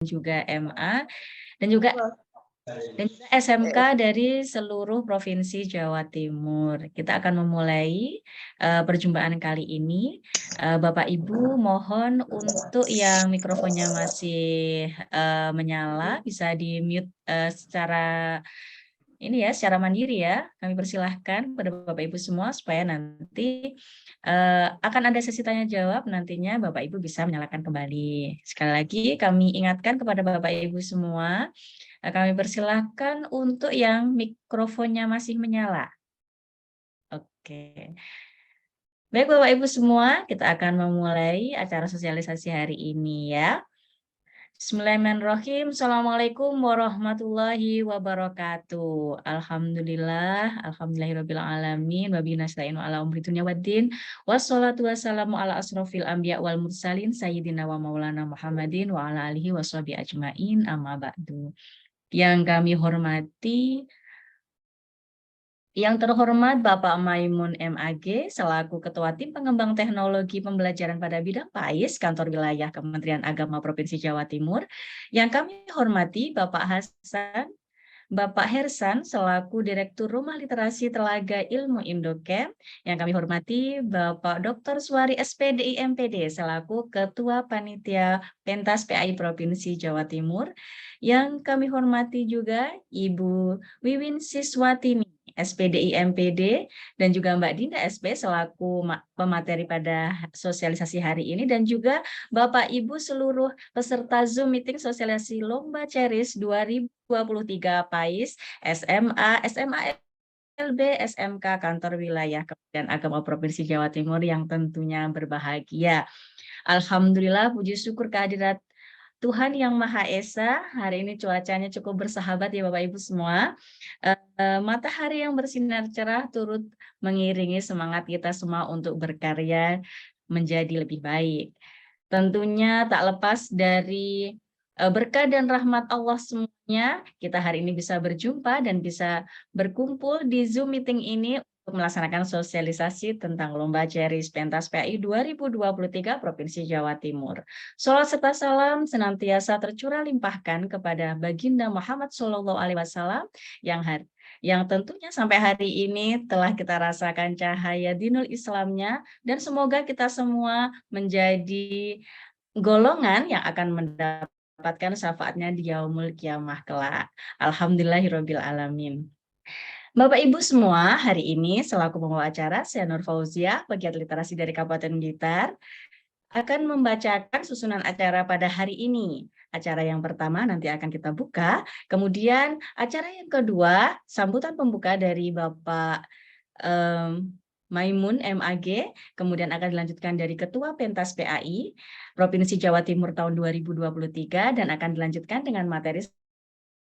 juga MA dan juga SMK dari seluruh provinsi Jawa Timur. Kita akan memulai perjumpaan kali ini. Bapak Ibu mohon untuk yang mikrofonnya masih menyala bisa di-mute secara ini ya, secara mandiri ya. Kami persilahkan pada Bapak Ibu semua supaya nanti akan ada sesi tanya jawab, nantinya Bapak Ibu bisa menyalakan kembali. Sekali lagi kami ingatkan kepada Bapak Ibu semua, kami persilahkan untuk yang mikrofonnya masih menyala. Oke. Baik Bapak Ibu semua, kita akan memulai acara sosialisasi hari ini ya. Bismillahirrahmanirrahim. Assalamualaikum warahmatullahi wabarakatuh. Alhamdulillahirabbil alamin wa bihi nasta'inu ala umri dunya waddin. Wassalatu wassalamu ala asrofil anbiya wal mursalin sayyidina wa maulana Muhammadin wa ala alihi washabihi ajmain amma ba'du. Yang kami hormati yang terhormat Bapak Maimun MAG selaku Ketua Tim Pengembang Teknologi Pembelajaran pada Bidang PAIS Kantor Wilayah Kementerian Agama Provinsi Jawa Timur. Yang kami hormati Bapak Hasan, Bapak Hersan selaku Direktur Rumah Literasi Telaga Ilmu Indocamp. Yang kami hormati Bapak Dr. Suwari SPDI MPD selaku Ketua Panitia Pentas PAI Provinsi Jawa Timur. Yang kami hormati juga Ibu Wiwin Siswatini SPDI MPD dan juga Mbak Dinda SP selaku pemateri pada sosialisasi hari ini dan juga Bapak Ibu seluruh peserta Zoom meeting sosialisasi Lomba Ceris 2023 PAIS SMA, SMA LB, SMK Kantor Wilayah Kementerian Agama Provinsi Jawa Timur yang tentunya berbahagia. Alhamdulillah, puji syukur kehadirat Tuhan Yang Maha Esa, hari ini cuacanya cukup bersahabat ya Bapak Ibu semua. Matahari yang bersinar cerah turut mengiringi semangat kita semua untuk berkarya menjadi lebih baik. Tentunya tak lepas dari berkah dan rahmat Allah semuanya, kita hari ini bisa berjumpa dan bisa berkumpul di Zoom meeting ini untuk melaksanakan sosialisasi tentang Lomba Ceris Pentas PAI 2023 Provinsi Jawa Timur. Sholawat serta salam senantiasa tercurah limpahkan kepada Baginda Muhammad SAW yang tentunya sampai hari ini telah kita rasakan cahaya dinul Islamnya dan semoga kita semua menjadi golongan yang akan mendapatkan syafaatnya di yaumul kiamah kelak. Alhamdulillahirabbil alamin. Bapak Ibu semua, hari ini selaku pembawa acara saya Nur Fauzia, pegiat literasi dari Kabupaten Blitar, akan membacakan susunan acara pada hari ini. Acara yang pertama nanti akan kita buka, kemudian acara yang kedua, sambutan pembuka dari Bapak Maimun MAG, kemudian akan dilanjutkan dari Ketua Pentas PAI Provinsi Jawa Timur tahun 2023 dan akan dilanjutkan dengan materi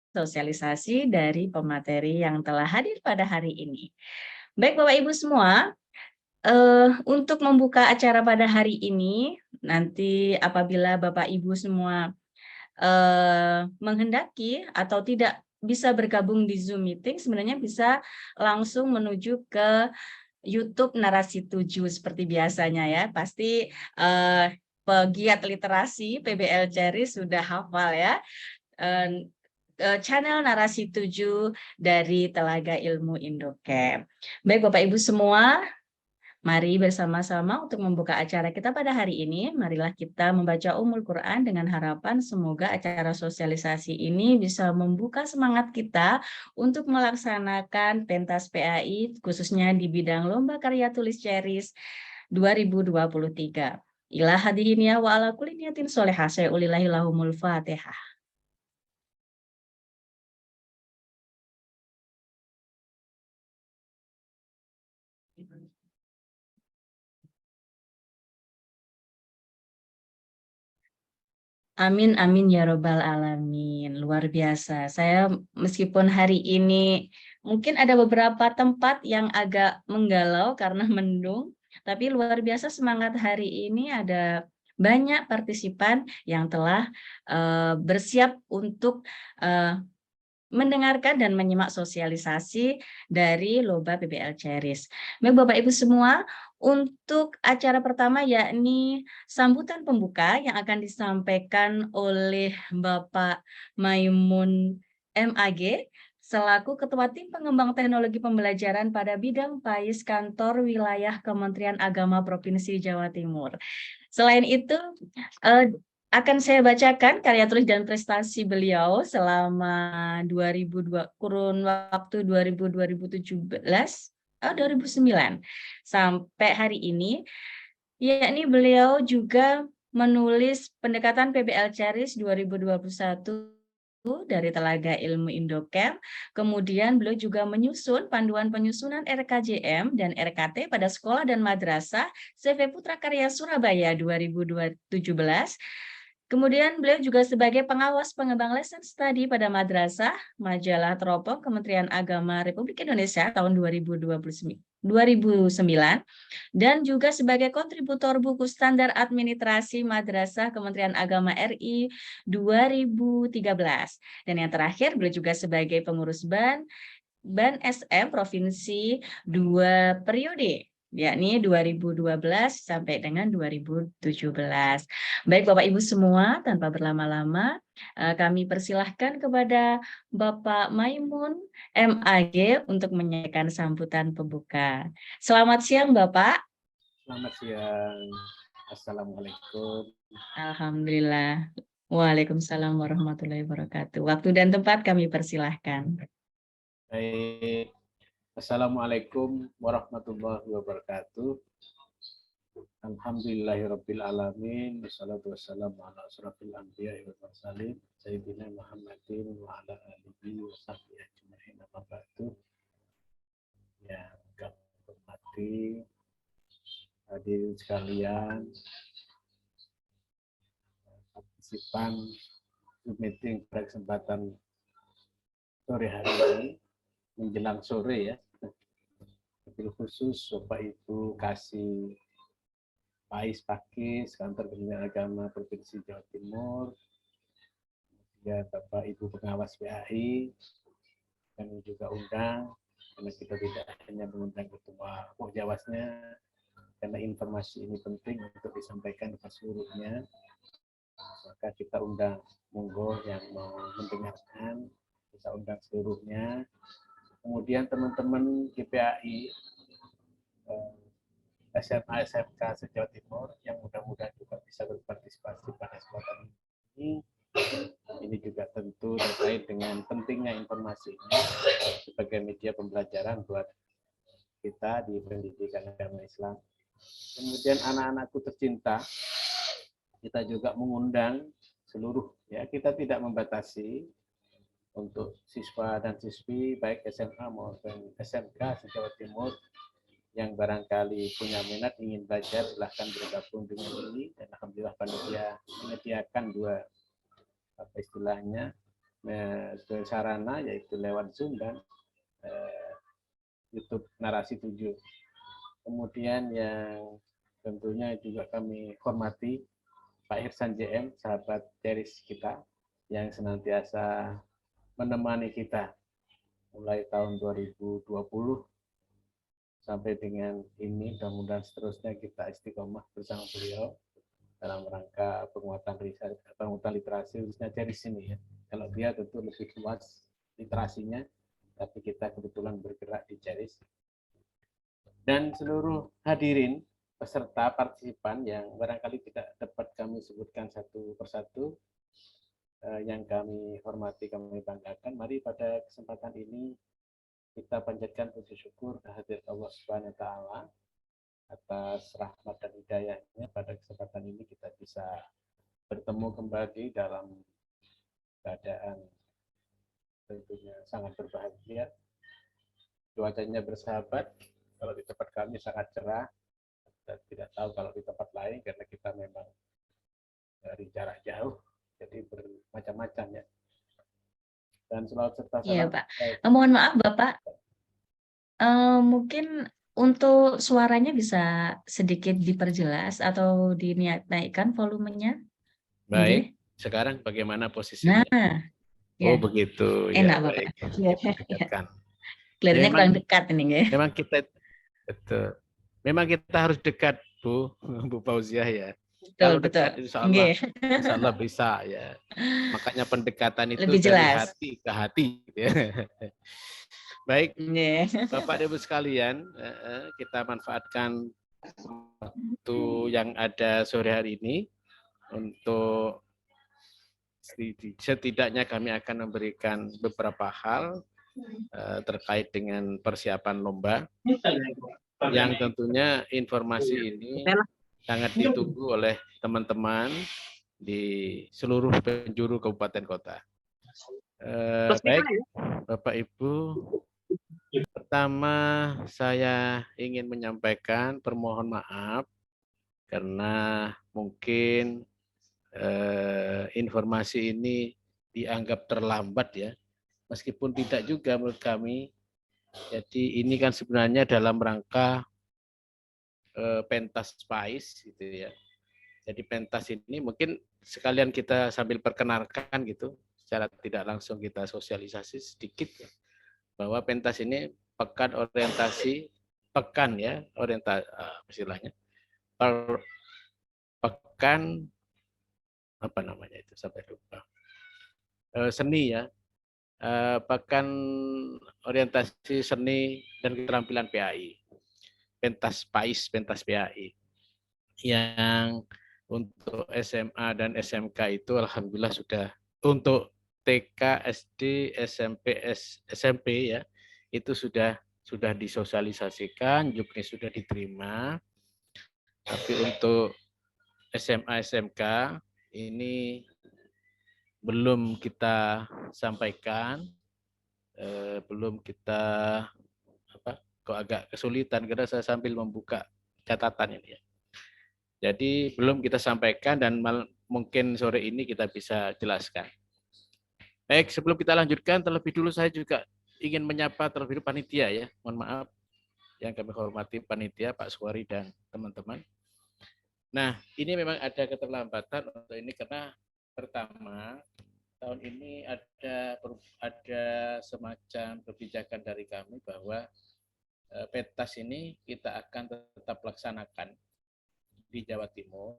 sosialisasi dari pemateri yang telah hadir pada hari ini. Baik Bapak Ibu semua, untuk membuka acara pada hari ini, nanti apabila Bapak Ibu semua menghendaki atau tidak bisa bergabung di Zoom meeting, sebenarnya bisa langsung menuju ke YouTube Narasi 7 seperti biasanya ya. Pasti pegiat literasi PBL Ceris sudah hafal ya. Channel Narasi 7 dari Telaga Ilmu Indocamp. Baik Bapak Ibu semua, mari bersama-sama untuk membuka acara kita pada hari ini. Marilah kita membaca Quran dengan harapan semoga acara sosialisasi ini bisa membuka semangat kita untuk melaksanakan pentas PAI khususnya di bidang Lomba Karya Tulis Ceris 2023. Ila hadihin ya wa ala kulli niyatin sholihah sayulillahi lahumul Fatihah. Amin, amin ya robbal alamin. Luar biasa. Saya meskipun hari ini mungkin ada beberapa tempat yang agak menggalau karena mendung, tapi luar biasa semangat hari ini ada banyak partisipan yang telah bersiap untuk mendengarkan dan menyimak sosialisasi dari Lomba PBL Ceris. Baik Bapak Ibu semua, untuk acara pertama yakni sambutan pembuka yang akan disampaikan oleh Bapak Maimun MAG selaku Ketua Tim Pengembang Teknologi Pembelajaran pada bidang PAIS Kantor Wilayah Kementerian Agama Provinsi Jawa Timur. Selain itu, akan saya bacakan karya tulis dan prestasi beliau selama 2002, kurun waktu 2000-2017, 2009 sampai hari ini, yakni beliau juga menulis pendekatan PBL Ceris 2021 dari Telaga Ilmu Indocamp. Kemudian beliau juga menyusun panduan penyusunan RKJM dan RKT pada sekolah dan madrasah CV Putra Karya Surabaya 2017. Kemudian beliau juga sebagai pengawas pengembang lesson study pada madrasah Majalah Teropong Kementerian Agama Republik Indonesia tahun 2009 dan juga sebagai kontributor buku standar administrasi madrasah Kementerian Agama RI 2013. Dan yang terakhir beliau juga sebagai pengurus Ban SM Provinsi 2 periode, yakni 2012 sampai dengan 2017. Baik Bapak Ibu semua, tanpa berlama-lama, kami persilahkan kepada Bapak Maimun MAG untuk menyampaikan sambutan pembuka. Selamat siang Bapak. Selamat siang. Assalamualaikum. Alhamdulillah. Waalaikumsalam warahmatullahi wabarakatuh. Waktu dan tempat kami persilahkan. Baik. Assalamualaikum warahmatullahi wabarakatuh. Alhamdulillahirabbil alamin. Wassalatu wassalamu ala asrofil anbiya'i wal mursalin sayyidina Muhammadin wa ala alihi wa sahbihi ajma'in. Amma ba'du. Ya, kami hormati hadirin sekalian, partisipan meeting pada kesempatan sore hari ini menjelang sore ya. Wabil khusus Bapak Ibu Kasih PAIS Pakis Kantor Kementerian Agama Provinsi Jawa Timur, ya Bapak Ibu pengawas PAI, kami juga undang karena kita tidak hanya mengundang ketua Pokjawasnya, karena informasi ini penting untuk disampaikan ke seluruhnya, maka kita undang, monggo yang mau mendengarkan bisa undang seluruhnya. Kemudian teman-teman GPAI, SMA SMK se-Jawa Timur yang mudah-mudahan juga bisa berpartisipasi pada kesempatan ini. Ini juga tentu terkait dengan pentingnya informasi ini sebagai media pembelajaran buat kita di pendidikan agama Islam. Kemudian anak-anakku tercinta, kita juga mengundang seluruh, ya kita tidak membatasi untuk siswa dan siswi baik SMA maupun SMK se-Jawa Timur yang barangkali punya minat ingin belajar, silahkan bergabung dengan ini. Dan alhamdulillah panitia menyediakan dua istilahnya sarana, yaitu lewat Zoom dan YouTube Narasi 7. Kemudian yang tentunya juga kami hormati Pak Hirsan JM, sahabat Ceris kita yang senantiasa menemani kita mulai tahun 2020 sampai dengan ini. Mudah-mudahan seterusnya kita istiqomah bersama beliau dalam rangka penguatan riset, penguatan literasi khususnya Ceris ini ya. Kalau dia tentu lebih luas literasinya, tapi kita kebetulan bergerak di Ceris. Dan seluruh hadirin peserta partisipan yang barangkali tidak dapat kami sebutkan satu persatu, yang kami hormati, kami banggakan, mari pada kesempatan ini kita panjatkan puji syukur kehadirat Allah Subhanahu wa taala atas rahmat dan hidayahnya. Pada kesempatan ini kita bisa bertemu kembali dalam keadaan tentunya sangat berbahagia. Cuacanya bersahabat, kalau di tempat kami sangat cerah, dan tidak tahu kalau di tempat lain karena kita memang dari jarak jauh, jadi bermacam-macam ya. Dan selalu serta salam. Iya Pak. Mohon maaf Bapak, mungkin untuk suaranya bisa sedikit diperjelas atau dinaikkan volumenya. Baik, sekarang bagaimana posisinya? Nah, Ya, Oh begitu, enak ya Bapak. baik. Ya, Kita ya. dekatkan. Ya, Kelihatannya kurang memang dekat ini ya. memang kita betul. Memang kita harus dekat, Bu, Bu Fauziah ya. Betul, Kalau betul. dekat Nggih. insya Allah bisa ya. Makanya pendekatan itu Lebih dari jelas. hati ke hati. Ya. Baik, Nggih. Bapak Ibu sekalian, kita manfaatkan waktu yang ada sore hari ini untuk setidaknya kami akan memberikan beberapa hal terkait dengan persiapan lomba yang tentunya informasi ini sangat ditunggu oleh teman-teman di seluruh penjuru kabupaten kota. Baik, Bapak Ibu, pertama saya ingin menyampaikan permohon maaf karena mungkin informasi ini dianggap terlambat ya, meskipun tidak juga menurut kami. Jadi ini kan sebenarnya dalam rangka pentas PAIS gitu ya. Jadi pentas ini mungkin sekalian kita sambil perkenalkan gitu, secara tidak langsung kita sosialisasi sedikit ya, bahwa pentas ini pekan orientasi, pekan ya, orientasi istilahnya, pekan apa namanya itu sampai lupa, seni ya, pekan orientasi seni dan keterampilan PAI, pentas PAIS, pentas PAI yang untuk SMA dan SMK itu alhamdulillah sudah, untuk TK, SD, SMP ya, itu sudah disosialisasikan, juknis sudah diterima. Tapi untuk SMA, SMK ini belum kita sampaikan, belum kita kok agak kesulitan karena saya sambil membuka catatan ini ya. Jadi belum kita sampaikan dan mungkin sore ini kita bisa jelaskan. Baik, sebelum kita lanjutkan, terlebih dulu saya juga ingin menyapa terlebih dulu panitia ya. Mohon maaf yang kami hormati panitia, Pak Suwari dan teman-teman. Nah, ini memang ada keterlambatan untuk ini karena pertama tahun ini ada semacam kebijakan dari kami bahwa pentas ini kita akan tetap laksanakan di Jawa Timur.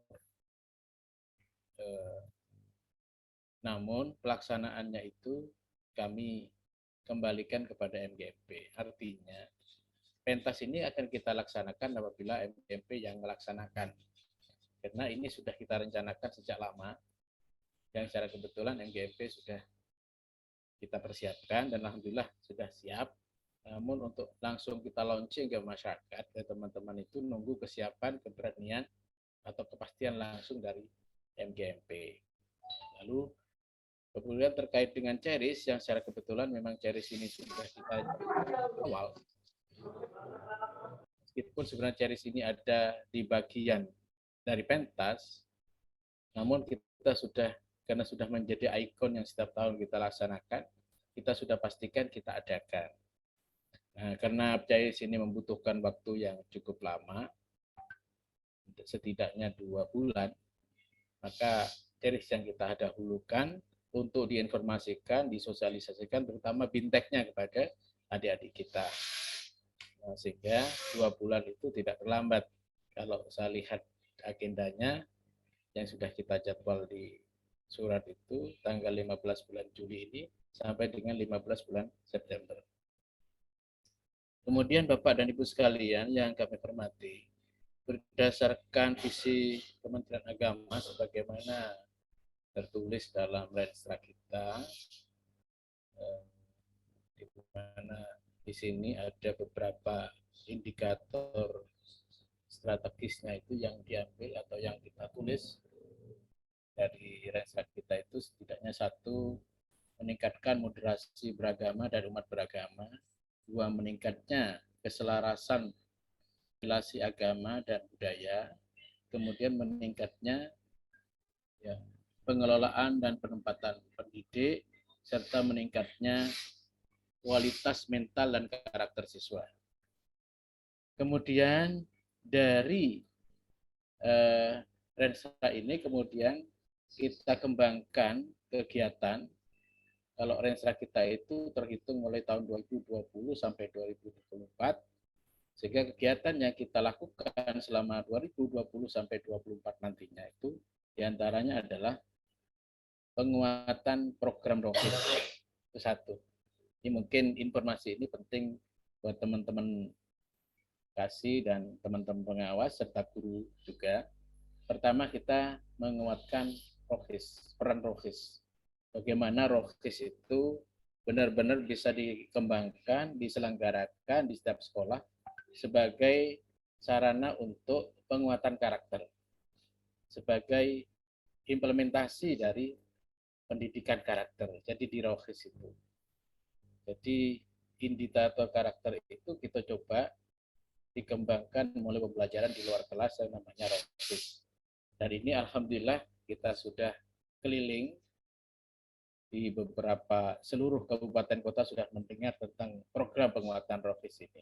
Namun pelaksanaannya itu kami kembalikan kepada MGMP. Artinya pentas ini akan kita laksanakan apabila MGMP yang melaksanakan. Karena ini sudah kita rencanakan sejak lama, yang secara kebetulan MGMP sudah kita persiapkan dan alhamdulillah sudah siap. Namun untuk langsung kita launching ke masyarakat, ke teman-teman itu nunggu kesiapan, keberanian, atau kepastian langsung dari MGMP. Lalu kemudian terkait dengan Ceris, yang secara kebetulan memang Ceris ini sudah kita awal. Meskipun sebenarnya Ceris ini ada di bagian dari pentas, namun kita sudah, karena sudah menjadi ikon yang setiap tahun kita laksanakan, kita sudah pastikan kita adakan. Nah, karena Ceris ini membutuhkan waktu yang cukup lama, setidaknya 2 bulan, maka Ceris yang kita dahulukan untuk diinformasikan, disosialisasikan, terutama binteknya kepada adik-adik kita. Nah, sehingga 2 bulan itu tidak terlambat. Kalau saya lihat agendanya yang sudah kita jadwal di surat itu tanggal 15 bulan Juli ini sampai dengan 15 bulan September. Kemudian Bapak dan Ibu sekalian yang kami hormati, berdasarkan visi Kementerian Agama sebagaimana tertulis dalam Renstra kita, di mana di sini ada beberapa indikator strategisnya itu yang diambil atau yang kita tulis dari Renstra kita itu setidaknya satu, meningkatkan moderasi beragama dan umat beragama, dua, meningkatnya keselarasan relasi agama dan budaya, kemudian meningkatnya ya, pengelolaan dan penempatan pendidik, serta meningkatnya kualitas mental dan karakter siswa. Kemudian dari Renstra ini kemudian kita kembangkan kegiatan kalau renstra kita itu terhitung mulai tahun 2020 sampai 2024, sehingga kegiatan yang kita lakukan selama 2020 sampai 2024 nantinya itu diantaranya adalah penguatan program ROKIS. Itu satu. Ini mungkin informasi ini penting buat teman-teman kasih dan teman-teman pengawas serta guru juga. Pertama, kita menguatkan ROKIS, peran ROKIS. Bagaimana ROKIS itu benar-benar bisa dikembangkan, diselenggarakan di setiap sekolah sebagai sarana untuk penguatan karakter, sebagai implementasi dari pendidikan karakter. Jadi di ROKIS itu. Jadi indikator karakter itu kita coba dikembangkan mulai pembelajaran di luar kelas yang namanya ROKIS. Dan ini alhamdulillah kita sudah keliling di beberapa seluruh kabupaten kota sudah mendengar tentang program penguatan ROKIS ini.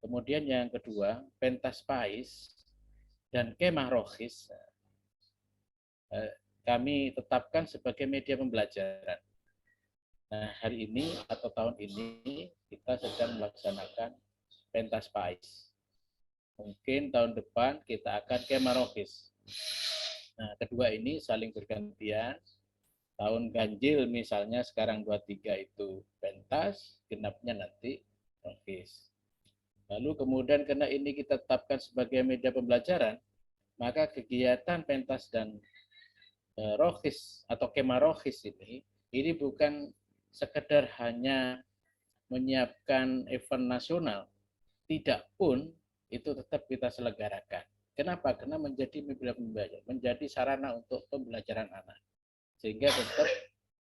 Kemudian yang kedua, pentas PAIS dan kemah ROKIS kami tetapkan sebagai media pembelajaran. Nah, hari ini atau tahun ini kita sedang melaksanakan pentas PAIS. Mungkin tahun depan kita akan kemah ROKIS. Nah, kedua ini saling bergantian. Tahun ganjil misalnya sekarang 23 itu pentas, genapnya nanti ROKIS. Lalu kemudian karena ini kita tetapkan sebagai media pembelajaran, maka kegiatan pentas dan ROKIS atau kemah ROKIS ini bukan sekedar hanya menyiapkan event nasional, tidak pun itu tetap kita selenggarakan. Kenapa? Karena menjadi media pembelajaran, menjadi sarana untuk pembelajaran anak. Sehingga tetap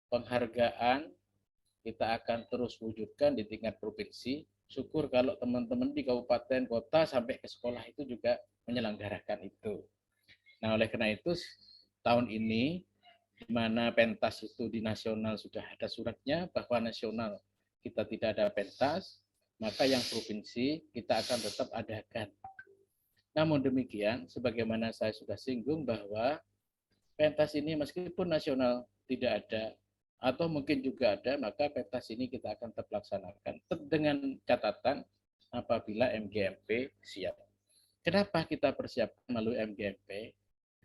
penghargaan kita akan terus wujudkan di tingkat provinsi. Syukur kalau teman-teman di kabupaten, kota, sampai ke sekolah itu juga menyelenggarakan itu. Nah, oleh karena itu, tahun ini, di mana pentas itu di nasional sudah ada suratnya, bahwa nasional kita tidak ada pentas, maka yang provinsi kita akan tetap adakan. Namun demikian, sebagaimana saya sudah singgung bahwa pentas ini meskipun nasional tidak ada, atau mungkin juga ada, maka pentas ini kita akan tetap laksanakan dengan catatan apabila MGMP siap. Kenapa kita persiapkan melalui MGMP?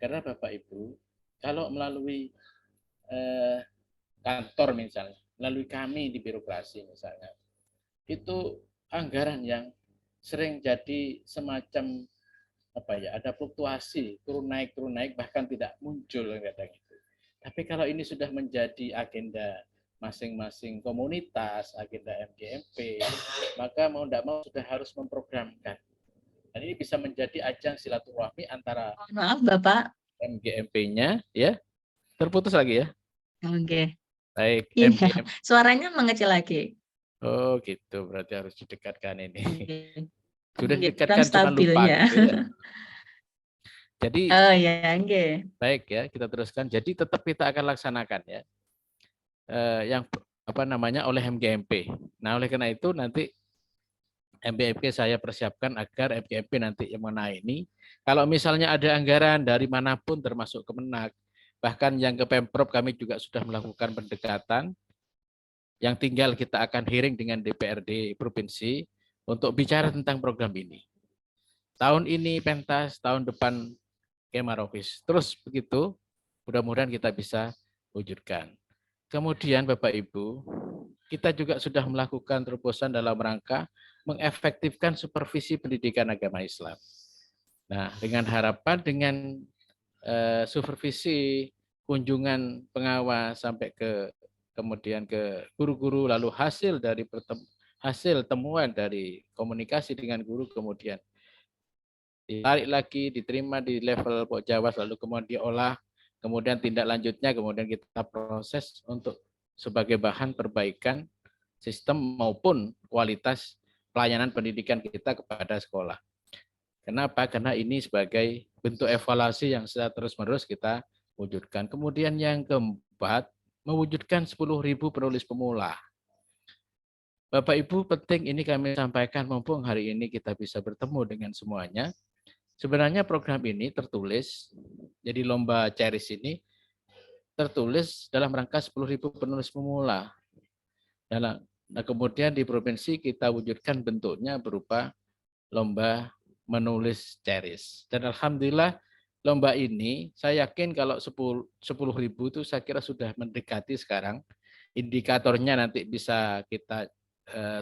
Karena Bapak Ibu, kalau melalui kantor misalnya, melalui kami di birokrasi misalnya, itu anggaran yang sering jadi semacam ada fluktuasi, turun naik, bahkan tidak muncul kadang itu. Tapi kalau ini sudah menjadi agenda masing-masing komunitas, agenda MGMP, maka mau tidak mau sudah harus memprogramkan. Dan ini bisa menjadi ajang silaturahmi antara Maaf Bapak. MGMP-nya, ya. Terputus lagi ya. Oke. Baik, Iya, MGMP. suaranya mengecil lagi. Oh gitu, berarti harus didekatkan ini. Sudah Kurang didekatkan cuma stabil lupa ya. gitu ya. Jadi Oh ya, oke. baik ya, kita teruskan. Jadi tetap kita akan laksanakan ya. Yang oleh MGMP. Nah, oleh karena itu nanti MGMP saya persiapkan agar MGMP nanti yang mana ini, kalau misalnya ada anggaran dari manapun termasuk Kemenak, bahkan yang ke Pemprov kami juga sudah melakukan pendekatan, yang tinggal kita akan hearing dengan DPRD provinsi untuk bicara tentang program ini. Tahun ini pentas, tahun depan kemah ROKIS. Terus begitu, mudah-mudahan kita bisa wujudkan. Kemudian Bapak Ibu, kita juga sudah melakukan terobosan dalam rangka mengefektifkan supervisi pendidikan agama Islam. Nah, dengan harapan dengan supervisi kunjungan pengawas sampai kemudian ke guru-guru, lalu hasil temuan dari komunikasi dengan guru kemudian ditarik lagi, diterima di level Pokjawas, lalu kemudian diolah, kemudian tindak lanjutnya, kemudian kita proses untuk sebagai bahan perbaikan sistem maupun kualitas pelayanan pendidikan kita kepada sekolah. Kenapa? Karena ini sebagai bentuk evaluasi yang secara terus-menerus kita wujudkan. Kemudian yang keempat, mewujudkan 10.000 penulis pemula. Bapak Ibu, penting ini kami sampaikan mumpung hari ini kita bisa bertemu dengan semuanya. Sebenarnya program ini tertulis, jadi lomba Ceris ini tertulis dalam rangka 10.000 penulis pemula. Nah, kemudian di provinsi kita wujudkan bentuknya berupa lomba menulis Ceris. Dan alhamdulillah lomba ini saya yakin kalau 10.000 itu saya kira sudah mendekati sekarang. Indikatornya nanti bisa kita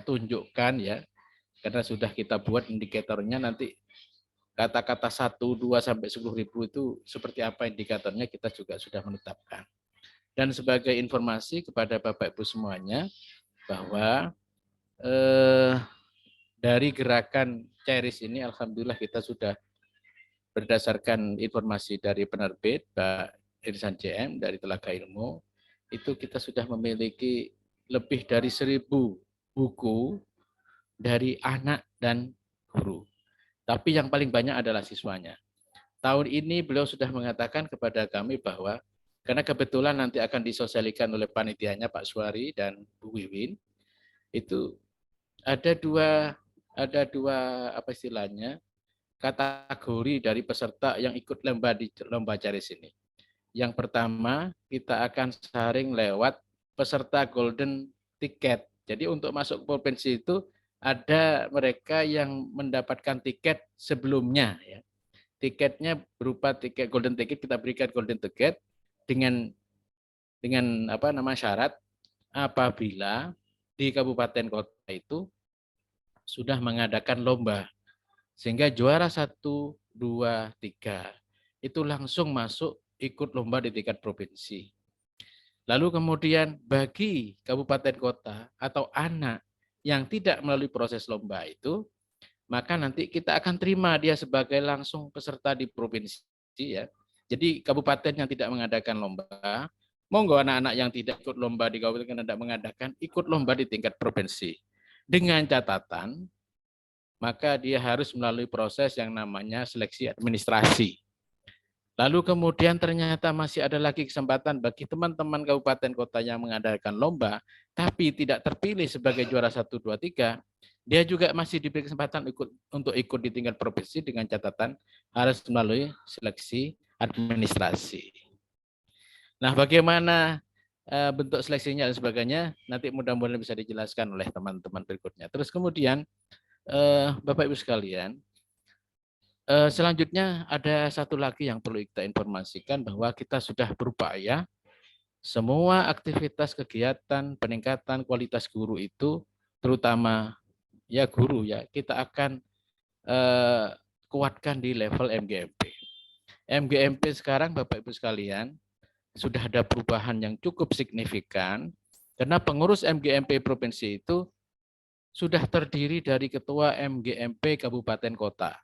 tunjukkan ya. Karena sudah kita buat indikatornya, nanti kata-kata 1, 2 sampai 10.000 itu seperti apa indikatornya kita juga sudah menetapkan. Dan sebagai informasi kepada Bapak Ibu semuanya bahwa dari gerakan Ceris ini alhamdulillah kita sudah berdasarkan informasi dari penerbit Pak Irsan JM dari Telaga Ilmu, itu kita sudah memiliki lebih dari 1.000 buku dari anak dan guru. Tapi yang paling banyak adalah siswanya. Tahun ini beliau sudah mengatakan kepada kami bahwa karena kebetulan nanti akan disosialikan oleh panitianya Pak Suari dan Bu Wiwin, itu ada dua apa istilahnya kategori dari peserta yang ikut lomba Ceris ini. Yang pertama kita akan saring lewat peserta golden ticket. Jadi untuk masuk provinsi itu ada mereka yang mendapatkan tiket sebelumnya ya. Tiketnya berupa tiket golden ticket, kita berikan golden ticket dengan syarat apabila di kabupaten kota itu sudah mengadakan lomba sehingga juara 1, 2, 3 itu langsung masuk ikut lomba di tingkat provinsi. Lalu kemudian bagi kabupaten kota atau anak yang tidak melalui proses lomba itu, maka nanti kita akan terima dia sebagai langsung peserta di provinsi ya. Jadi kabupaten yang tidak mengadakan lomba, monggo anak-anak yang tidak ikut lomba di kabupaten yang tidak mengadakan, ikut lomba di tingkat provinsi. Dengan catatan, maka dia harus melalui proses yang namanya seleksi administrasi. Lalu kemudian ternyata masih ada lagi kesempatan bagi teman-teman kabupaten kota yang mengadakan lomba, tapi tidak terpilih sebagai juara 1, 2, 3, dia juga masih diberi kesempatan untuk ikut di tingkat provinsi dengan catatan harus melalui seleksi administrasi. Nah, bagaimana bentuk seleksinya dan sebagainya, nanti mudah-mudahan bisa dijelaskan oleh teman-teman berikutnya. Terus kemudian, Bapak Ibu sekalian, selanjutnya ada satu lagi yang perlu kita informasikan bahwa kita sudah berupaya semua aktivitas kegiatan peningkatan kualitas guru itu, terutama ya guru ya, kita akan kuatkan di level MGMP. MGMP sekarang Bapak Ibu sekalian sudah ada perubahan yang cukup signifikan karena pengurus MGMP provinsi itu sudah terdiri dari ketua MGMP kabupaten kota.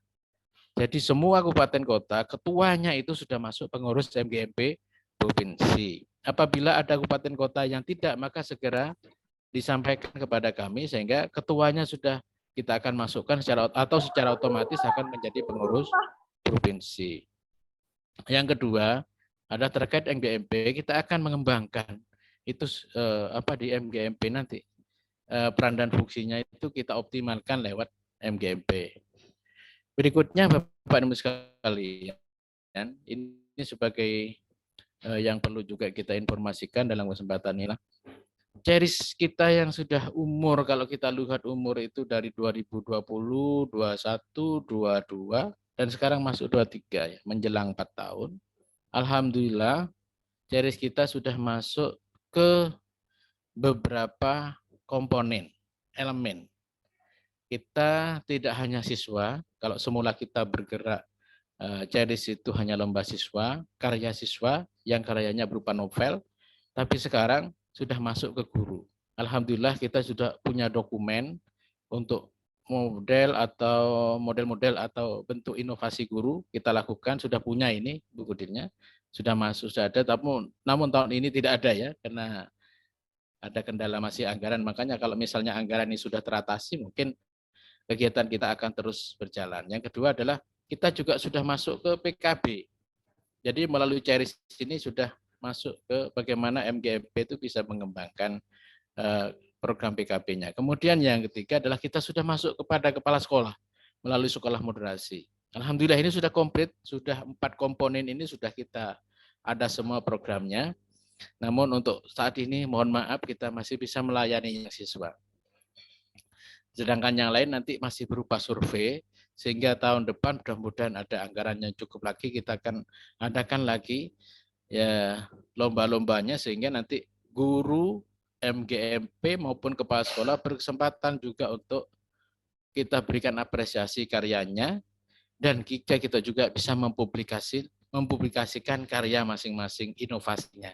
Jadi semua kabupaten kota, ketuanya itu sudah masuk pengurus MGMP provinsi. Apabila ada kabupaten kota yang tidak, maka segera disampaikan kepada kami sehingga ketuanya sudah kita akan masukkan secara otomatis akan menjadi pengurus provinsi. Yang kedua, ada terkait MGMP, kita akan mengembangkan itu di MGMP nanti. Peran dan fungsinya itu kita optimalkan lewat MGMP. Berikutnya Bapak Ibu sekalian, ini sebagai yang perlu juga kita informasikan dalam kesempatan ini. Ceris kita yang sudah umur, kalau kita lihat umur itu dari 2020, 21, 22, dan sekarang masuk 23 ya, menjelang 4 tahun. Alhamdulillah, Ceris kita sudah masuk ke beberapa komponen, elemen. Kita tidak hanya siswa, kalau semula kita bergerak Ceris itu hanya lomba siswa, karya siswa yang karyanya berupa novel, tapi sekarang sudah masuk ke guru. Alhamdulillah kita sudah punya dokumen untuk model atau bentuk inovasi guru kita lakukan, sudah punya ini buku dirnya, sudah masuk, sudah ada, namun tahun ini tidak ada ya, karena ada kendala masih anggaran, makanya kalau misalnya anggaran ini sudah teratasi, mungkin kegiatan kita akan terus berjalan. Yang kedua adalah kita juga sudah masuk ke PKB. Jadi melalui Ceris ini sudah masuk ke bagaimana MGMP itu bisa mengembangkan program PKB-nya. Kemudian yang ketiga adalah kita sudah masuk kepada kepala sekolah melalui sekolah moderasi. Alhamdulillah ini sudah komplit, sudah 4 komponen ini sudah kita ada semua programnya. Namun untuk saat ini mohon maaf kita masih bisa melayani siswa. Sedangkan yang lain nanti masih berupa survei, sehingga tahun depan mudah-mudahan ada anggaran yang cukup lagi, kita akan adakan lagi ya lomba-lombanya, sehingga nanti guru, MGMP maupun kepala sekolah berkesempatan juga untuk kita berikan apresiasi karyanya, dan kita juga bisa mempublikasikan karya masing-masing inovasinya.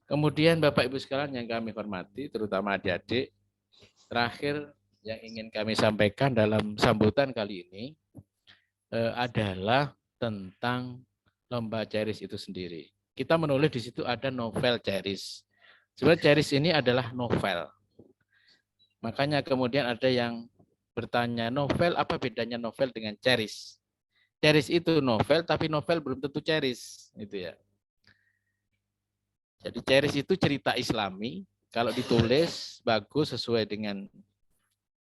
Kemudian Bapak Ibu sekalian yang kami hormati, terutama adik-adik, terakhir yang ingin kami sampaikan dalam sambutan kali ini adalah tentang lomba Ceris itu sendiri. Kita menulis di situ ada novel Ceris. Sebenarnya Ceris ini adalah novel. Makanya kemudian ada yang bertanya, novel apa bedanya novel dengan Ceris? Ceris itu novel, tapi novel belum tentu Ceris, gitu ya. Jadi Ceris itu cerita Islami, kalau ditulis bagus sesuai dengan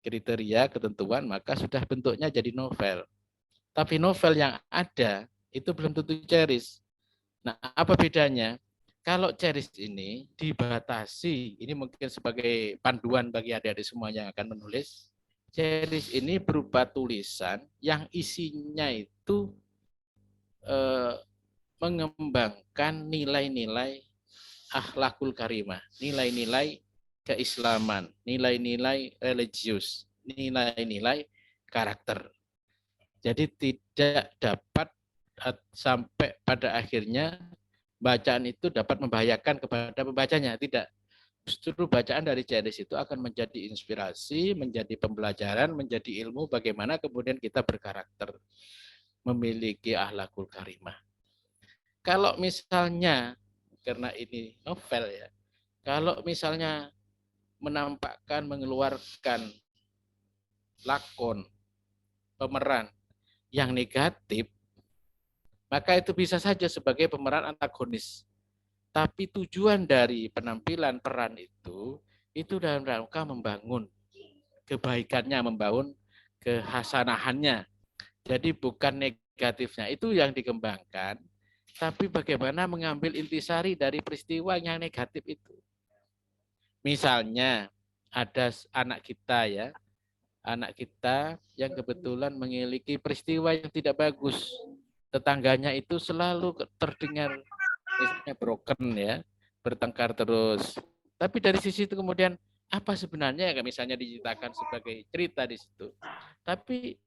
kriteria ketentuan, maka sudah bentuknya jadi novel. Tapi novel yang ada itu belum tentu Ceris. Nah, apa bedanya? Kalau Ceris ini dibatasi, ini mungkin sebagai panduan bagi adik-adik semua yang akan menulis. Ceris ini berupa tulisan yang isinya itu mengembangkan nilai-nilai akhlakul karimah, nilai-nilai keislaman, nilai-nilai religius, nilai-nilai karakter. Jadi tidak dapat sampai pada akhirnya bacaan itu dapat membahayakan kepada pembacanya, tidak. Justru bacaan dari Ceris itu akan menjadi inspirasi, menjadi pembelajaran, menjadi ilmu bagaimana kemudian kita berkarakter, memiliki akhlakul karimah. Kalau misalnya, karena ini novel ya, kalau misalnya menampakkan, mengeluarkan lakon, pemeran yang negatif, maka itu bisa saja sebagai pemeran antagonis. Tapi tujuan dari penampilan peran itu dalam rangka membangun kebaikannya, membangun kehasanahannya. Jadi bukan negatifnya, itu yang dikembangkan, tapi bagaimana mengambil intisari dari peristiwa yang negatif itu. Misalnya ada anak kita yang kebetulan memiliki peristiwa yang tidak bagus. Tetangganya itu selalu terdengar misalnya broken ya, bertengkar terus. Tapi dari sisi itu kemudian apa sebenarnya yang misalnya diceritakan sebagai cerita di situ. Tapi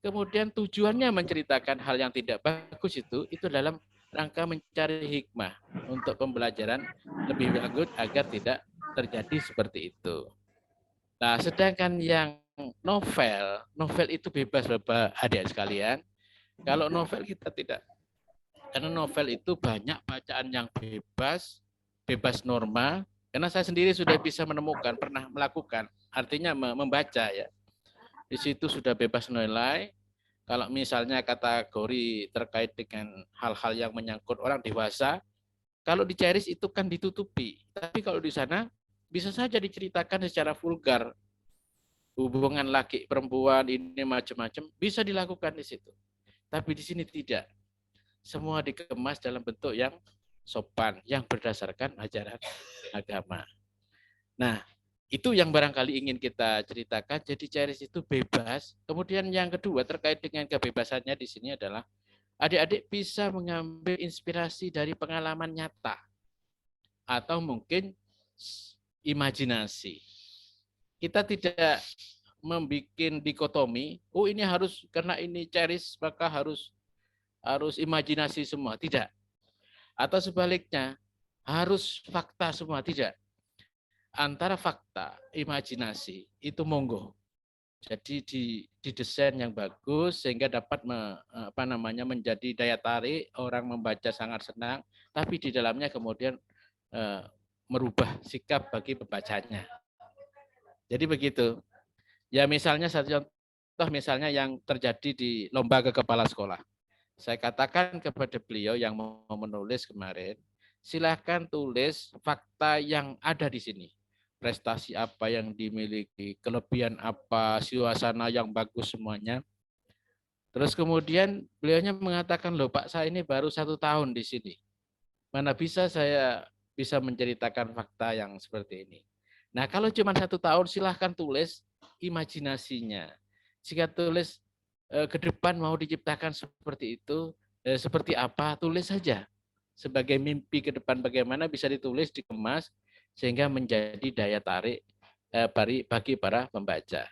kemudian tujuannya menceritakan hal yang tidak bagus itu dalam rangka mencari hikmah untuk pembelajaran lebih lanjut agar tidak terjadi seperti itu. Nah, sedangkan yang novel itu bebas Bapak adik sekalian. Kalau novel kita tidak. Karena novel itu banyak bacaan yang bebas norma. Karena saya sendiri sudah bisa menemukan, pernah melakukan, artinya membaca ya. Di situ sudah bebas nilai. Kalau misalnya kategori terkait dengan hal-hal yang menyangkut orang dewasa, kalau di Ceris itu kan ditutupi. Tapi kalau di sana bisa saja diceritakan secara vulgar. Hubungan laki perempuan ini macam-macam bisa dilakukan di situ. Tapi di sini tidak. Semua dikemas dalam bentuk yang sopan, yang berdasarkan ajaran agama. Nah, itu yang barangkali ingin kita ceritakan. Jadi Ceris itu bebas. Kemudian yang kedua terkait dengan kebebasannya di sini adalah adik-adik bisa mengambil inspirasi dari pengalaman nyata atau mungkin imajinasi. Kita tidak membuat dikotomi, oh ini harus karena ini Ceris maka harus imajinasi semua, tidak. Atau sebaliknya, harus fakta semua, tidak. Antara fakta, imajinasi itu monggo. Jadi didesain yang bagus sehingga dapat menjadi daya tarik, orang membaca sangat senang, tapi di dalamnya kemudian merubah sikap bagi pembacanya. Jadi begitu. Ya misalnya satu contoh misalnya yang terjadi di lomba ke kepala sekolah. Saya katakan kepada beliau yang mau menulis kemarin, silahkan tulis fakta yang ada di sini. Prestasi apa yang dimiliki, kelebihan apa, suasana yang bagus semuanya. Terus kemudian beliaunya mengatakan, loh Pak, saya ini baru 1 tahun di sini. Mana bisa saya bisa menceritakan fakta yang seperti ini. Nah, kalau cuma 1 tahun silahkan tulis imajinasinya. Jika tulis ke depan mau diciptakan seperti itu, seperti apa, tulis saja. Sebagai mimpi ke depan bagaimana bisa ditulis, dikemas, sehingga menjadi daya tarik bagi para pembaca.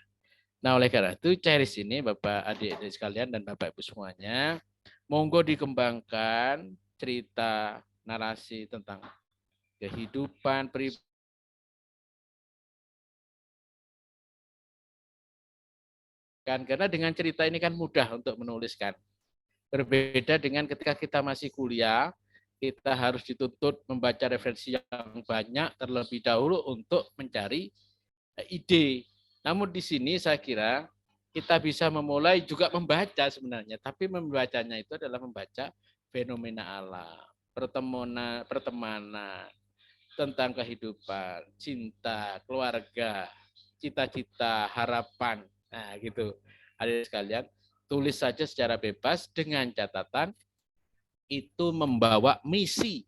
Nah, oleh karena itu, Ceris ini, Bapak, adik-adik sekalian, dan Bapak Ibu semuanya, monggo dikembangkan cerita narasi tentang kehidupan pribadi. Karena dengan cerita ini kan mudah untuk menuliskan. Berbeda dengan ketika kita masih kuliah, kita harus dituntut membaca referensi yang banyak terlebih dahulu untuk mencari ide. Namun di sini saya kira kita bisa memulai juga membaca sebenarnya, tapi membacanya itu adalah membaca fenomena alam, pertemanan, tentang kehidupan, cinta, keluarga, cita-cita, harapan. Nah, gitu. Adik sekalian, tulis saja secara bebas dengan catatan itu membawa misi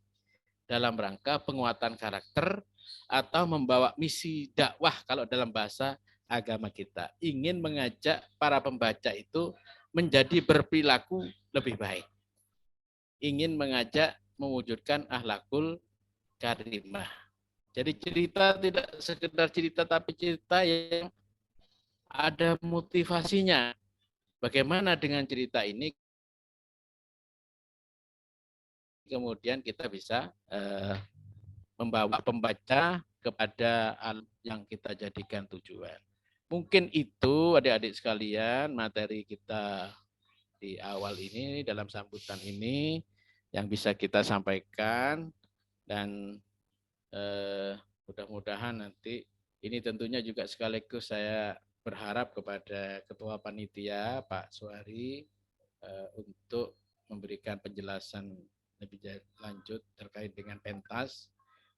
dalam rangka penguatan karakter atau membawa misi dakwah kalau dalam bahasa agama kita. Ingin mengajak para pembaca itu menjadi berperilaku lebih baik. Ingin mengajak mewujudkan akhlakul karimah. Jadi cerita tidak sekedar cerita, tapi cerita yang ada motivasinya. Bagaimana dengan cerita ini kemudian kita bisa membawa pembaca kepada yang kita jadikan tujuan. Mungkin itu adik-adik sekalian materi kita di awal ini, dalam sambutan ini, yang bisa kita sampaikan, dan mudah-mudahan nanti ini tentunya juga sekaligus saya berharap kepada Ketua Panitia Pak Suhari untuk memberikan penjelasan lebih lanjut terkait dengan pentas,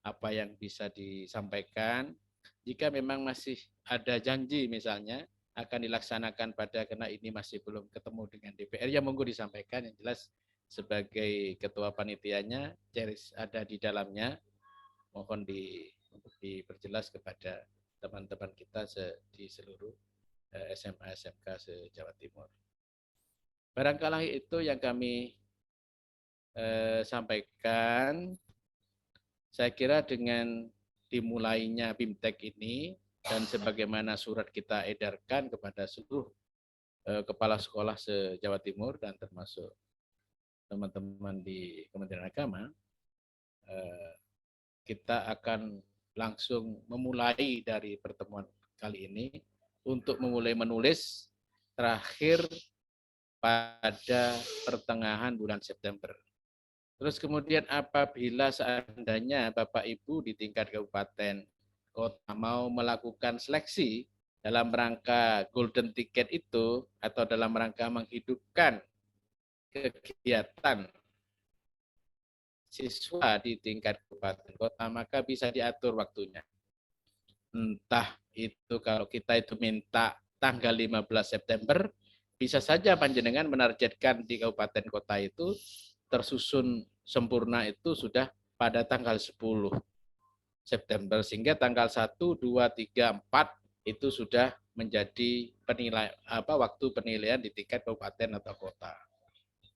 apa yang bisa disampaikan. Jika memang masih ada janji misalnya akan dilaksanakan karena ini masih belum ketemu dengan DPR, ya monggo disampaikan. Yang jelas sebagai Ketua Panitianya, Ceris ada di dalamnya, mohon diperjelas kepada teman-teman kita di seluruh SMA SMK se-Jawa Timur. Barangkali itu yang kami sampaikan. Saya kira dengan dimulainya BIMTEK ini dan sebagaimana surat kita edarkan kepada seluruh kepala sekolah se-Jawa Timur dan termasuk teman-teman di Kementerian Agama, kita akan langsung memulai dari pertemuan kali ini untuk memulai menulis terakhir pada pertengahan bulan September. Terus kemudian apabila seandainya Bapak Ibu di tingkat kabupaten kota mau melakukan seleksi dalam rangka golden ticket itu atau dalam rangka menghidupkan kegiatan siswa di tingkat kabupaten kota, maka bisa diatur waktunya. Entah itu kalau kita itu minta tanggal 15 September, bisa saja panjenengan menargetkan di kabupaten kota itu tersusun sempurna itu sudah pada tanggal 10 September, sehingga tanggal 1, 2, 3, 4 itu sudah menjadi waktu penilaian di tingkat kabupaten atau kota.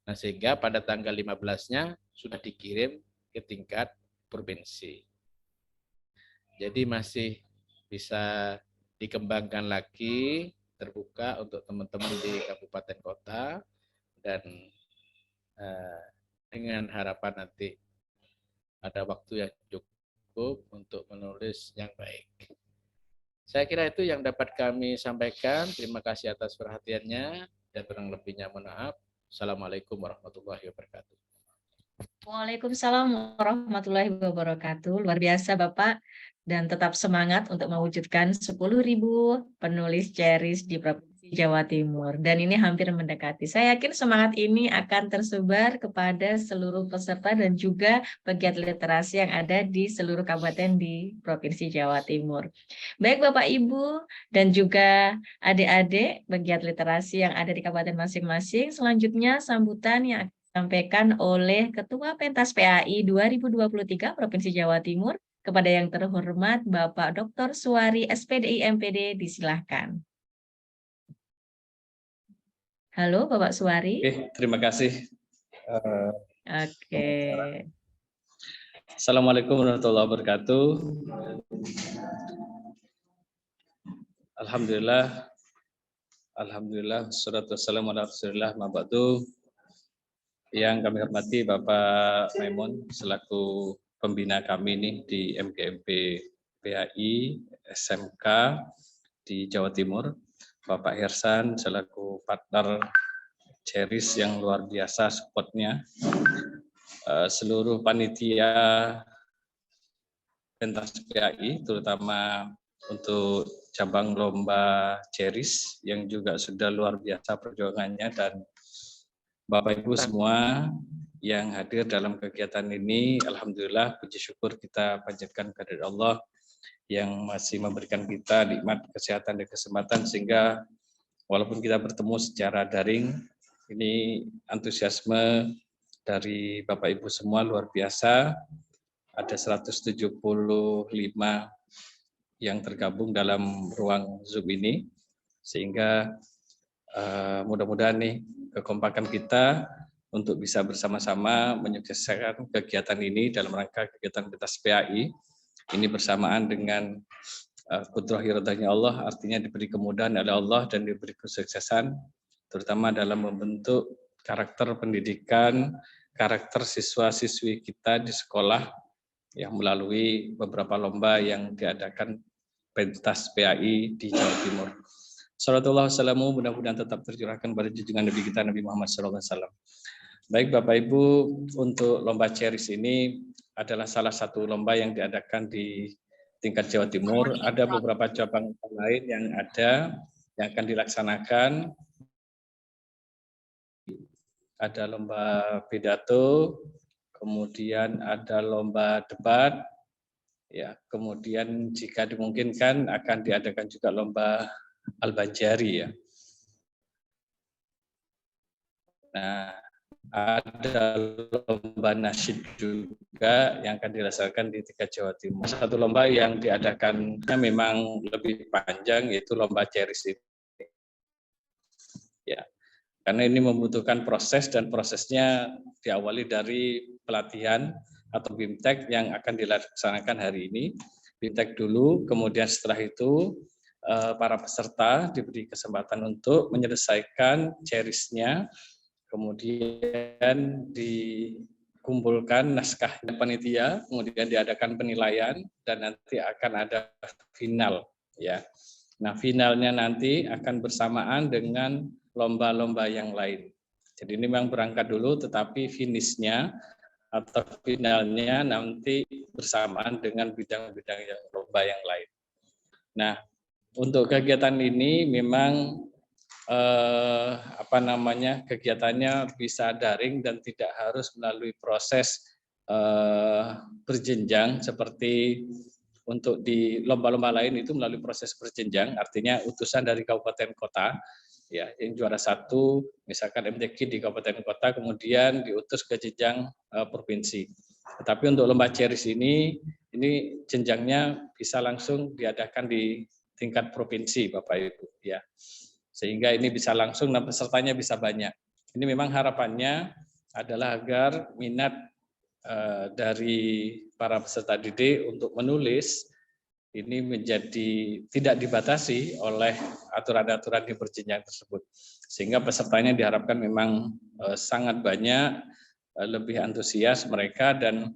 Nah, sehingga pada tanggal 15-nya sudah dikirim ke tingkat provinsi. Jadi masih bisa dikembangkan lagi, terbuka untuk teman-teman di kabupaten kota, dan dengan harapan nanti ada waktu yang cukup untuk menulis yang baik. Saya kira itu yang dapat kami sampaikan. Terima kasih atas perhatiannya, dan kurang lebihnya mohon maaf. Assalamualaikum warahmatullahi wabarakatuh. Waalaikumsalam warahmatullahi wabarakatuh. Luar biasa Bapak, dan tetap semangat untuk mewujudkan 10.000 penulis Ceris di Provinsi Jawa Timur. Dan ini hampir mendekati. Saya yakin semangat ini akan tersebar kepada seluruh peserta dan juga pegiat literasi yang ada di seluruh kabupaten di Provinsi Jawa Timur. Baik Bapak Ibu dan juga adik-adik pegiat literasi yang ada di kabupaten masing-masing, selanjutnya sambutan yang Sampaikan oleh Ketua Pentas PAI 2023 Provinsi Jawa Timur kepada yang terhormat Bapak Dr. Suwari SPDI MPD, disilahkan. Halo Bapak Suwari. Oke, terima kasih. Oke. Assalamualaikum warahmatullahi wabarakatuh. Alhamdulillah, wassalatu wassalamu ala Rasulillah, ma ba'du. Yang kami hormati Bapak Maimun selaku pembina kami nih di MGMP PAI SMK di Jawa Timur, Bapak Hersan selaku partner Ceris yang luar biasa supportnya, seluruh panitia pentas PAI terutama untuk cabang lomba Ceris yang juga sudah luar biasa perjuangannya, dan Bapak Ibu semua yang hadir dalam kegiatan ini, alhamdulillah puji syukur kita panjatkan kepada Allah yang masih memberikan kita nikmat kesehatan dan kesempatan sehingga walaupun kita bertemu secara daring, ini antusiasme dari Bapak Ibu semua luar biasa. Ada 175 yang tergabung dalam ruang Zoom ini, sehingga mudah-mudahan nih kekompakan kita untuk bisa bersama-sama menyukseskan kegiatan ini dalam rangka kegiatan pentas PAI ini bersamaan dengan qudrah iradahnya Allah, artinya diberi kemudahan oleh Allah dan diberi kesuksesan terutama dalam membentuk karakter pendidikan, karakter siswa-siswi kita di sekolah yang melalui beberapa lomba yang diadakan pentas PAI di Jawa Timur. Salawatullah wassalamu mudah-mudahan tetap tercurahkan pada junjungan Nabi kita Nabi Muhammad SAW. Baik Bapak Ibu, untuk lomba Ceris ini adalah salah satu lomba yang diadakan di tingkat Jawa Timur. Ada beberapa cabang lain yang akan dilaksanakan. Ada lomba pidato, kemudian ada lomba debat, ya, kemudian jika dimungkinkan akan diadakan juga lomba Al-Banjari, ya. Nah, ada lomba nasyid juga yang akan dilaksanakan di tingkat Jawa Timur. Satu lomba yang diadakannya memang lebih panjang, yaitu lomba Ceris ini. Ya, karena ini membutuhkan proses dan prosesnya diawali dari pelatihan atau BIMTEK yang akan dilaksanakan hari ini. BIMTEK dulu, kemudian setelah itu para peserta diberi kesempatan untuk menyelesaikan Cerisnya, kemudian dikumpulkan naskah panitia, kemudian diadakan penilaian dan nanti akan ada final, ya. Nah, finalnya nanti akan bersamaan dengan lomba-lomba yang lain. Jadi ini memang berangkat dulu, tetapi finishnya atau finalnya nanti bersamaan dengan bidang-bidang yang lomba yang lain. Nah, untuk kegiatan ini memang kegiatannya bisa daring dan tidak harus melalui proses berjenjang seperti untuk di lomba-lomba lain itu melalui proses berjenjang, artinya utusan dari kabupaten kota, ya, yang juara 1 misalkan MTQ di kabupaten kota kemudian diutus ke jenjang provinsi. Tetapi untuk lomba Ceris ini jenjangnya bisa langsung diadakan di tingkat provinsi, Bapak Ibu, ya. Sehingga ini bisa langsung dan pesertanya bisa banyak. Ini memang harapannya adalah agar minat dari para peserta didik untuk menulis ini menjadi tidak dibatasi oleh aturan-aturan di berjenjang tersebut. Sehingga pesertanya diharapkan memang sangat banyak, lebih antusias mereka, dan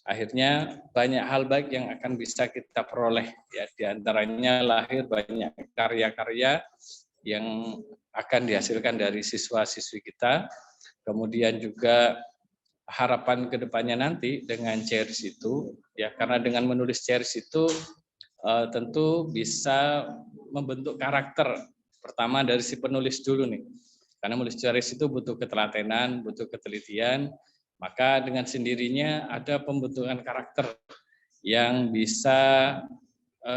akhirnya banyak hal baik yang akan bisa kita peroleh, ya, diantaranya lahir banyak karya-karya yang akan dihasilkan dari siswa-siswi kita. Kemudian juga harapan kedepannya nanti dengan Ceris itu, ya, karena dengan menulis Ceris itu tentu bisa membentuk karakter pertama dari si penulis dulu nih, karena menulis Ceris itu butuh ketelatenan, butuh ketelitian. Maka dengan sendirinya ada pembentukan karakter yang bisa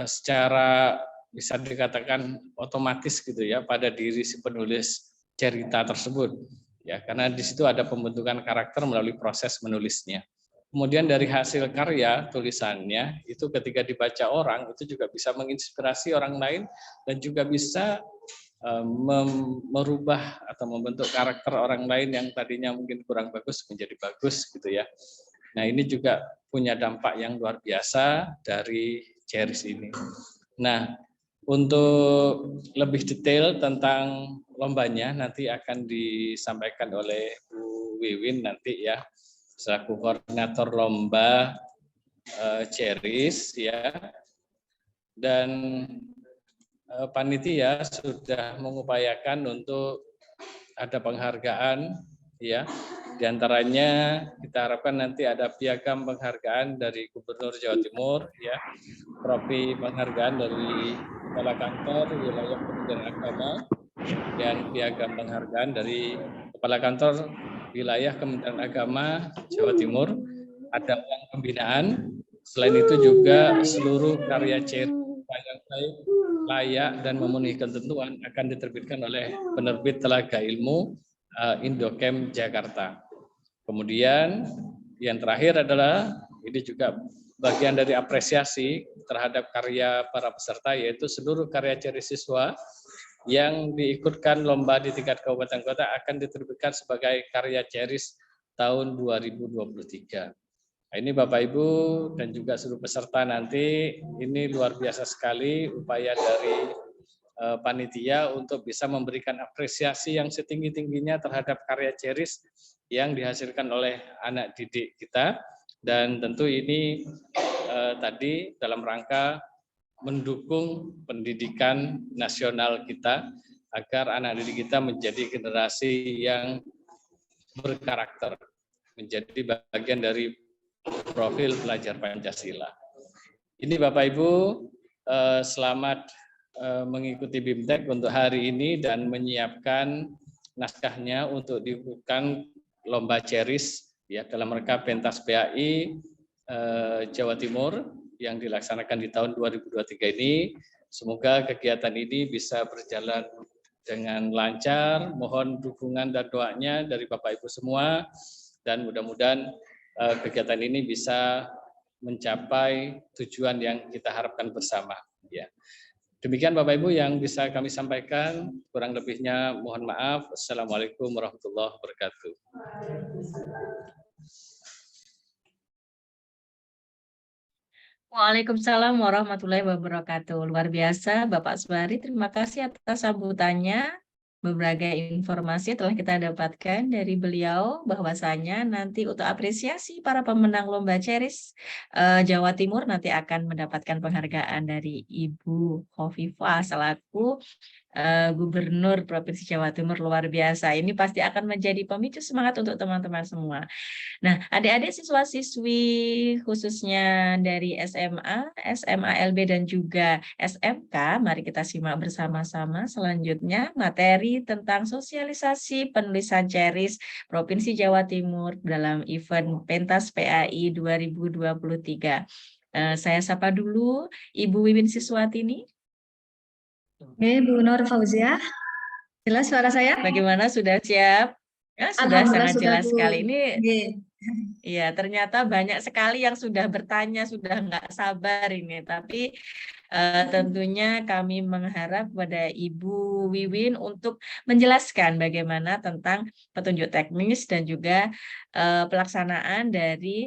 secara bisa dikatakan otomatis gitu ya pada diri si penulis cerita tersebut. ya, karena di situ ada pembentukan karakter melalui proses menulisnya. Kemudian dari hasil karya tulisannya itu ketika dibaca orang itu juga bisa menginspirasi orang lain dan juga bisa merubah atau membentuk karakter orang lain yang tadinya mungkin kurang bagus menjadi bagus gitu ya. Nah, ini juga punya dampak yang luar biasa dari Ceris ini. Nah, untuk lebih detail tentang lombanya nanti akan disampaikan oleh Bu Wiwin nanti ya, selaku koordinator lomba Ceris ya. Dan panitia sudah mengupayakan untuk ada penghargaan ya. Di antaranya kita harapkan nanti ada piagam penghargaan dari Gubernur Jawa Timur ya, trofi penghargaan dari Kepala Kantor Wilayah Kementerian Agama, dan piagam penghargaan dari Kepala Kantor Wilayah Kementerian Agama Jawa Timur. Ada uang pembinaan. Selain itu juga seluruh karya Ceris yang baik, layak dan memenuhi ketentuan akan diterbitkan oleh penerbit Telaga Ilmu Indochem Jakarta. Kemudian yang terakhir adalah ini juga bagian dari apresiasi terhadap karya para peserta, yaitu seluruh karya Ceris siswa yang diikutkan lomba di tingkat kabupaten kota akan diterbitkan sebagai karya Ceris tahun 2023. Nah, ini Bapak Ibu dan juga seluruh peserta nanti, ini luar biasa sekali upaya dari panitia untuk bisa memberikan apresiasi yang setinggi-tingginya terhadap karya Ceris yang dihasilkan oleh anak didik kita, dan tentu ini tadi dalam rangka mendukung pendidikan nasional kita agar anak didik kita menjadi generasi yang berkarakter, menjadi bagian dari profil pelajar Pancasila. Ini Bapak Ibu, selamat mengikuti BIMTEK untuk hari ini dan menyiapkan naskahnya untuk dilakukan lomba Ceris ya dalam rangka pentas PAI Jawa Timur yang dilaksanakan di tahun 2023 ini. Semoga kegiatan ini bisa berjalan dengan lancar. Mohon dukungan dan doanya dari Bapak Ibu semua, dan mudah-mudahan kegiatan ini bisa mencapai tujuan yang kita harapkan bersama. Ya. Demikian Bapak Ibu yang bisa kami sampaikan. Kurang lebihnya mohon maaf. Assalamualaikum warahmatullahi wabarakatuh. Waalaikumsalam warahmatullahi wabarakatuh. Luar biasa Bapak Suwari, terima kasih atas sambutannya. Berbagai informasi telah kita dapatkan dari beliau, bahwasanya nanti untuk apresiasi para pemenang lomba Ceris Jawa Timur nanti akan mendapatkan penghargaan dari Ibu Khofifah selaku Gubernur Provinsi Jawa Timur. Luar biasa. Ini pasti akan menjadi pemicu semangat untuk teman-teman semua. Nah, adik-adik siswa-siswi khususnya dari SMA, SMA LB dan juga SMK, mari kita simak bersama-sama selanjutnya materi tentang sosialisasi penulisan Ceris Provinsi Jawa Timur dalam event Pentas PAI 2023. Saya sapa dulu Ibu Wiwin Siswatini. Oke, Bu Nur Fauzia. Jelas suara saya? Bagaimana, sudah siap? Ya, sudah sangat jelas sekali. Ini ya, ternyata banyak sekali yang sudah bertanya, sudah nggak sabar ini. Tapi tentunya kami mengharap kepada Ibu Wiwin untuk menjelaskan bagaimana tentang petunjuk teknis dan juga pelaksanaan dari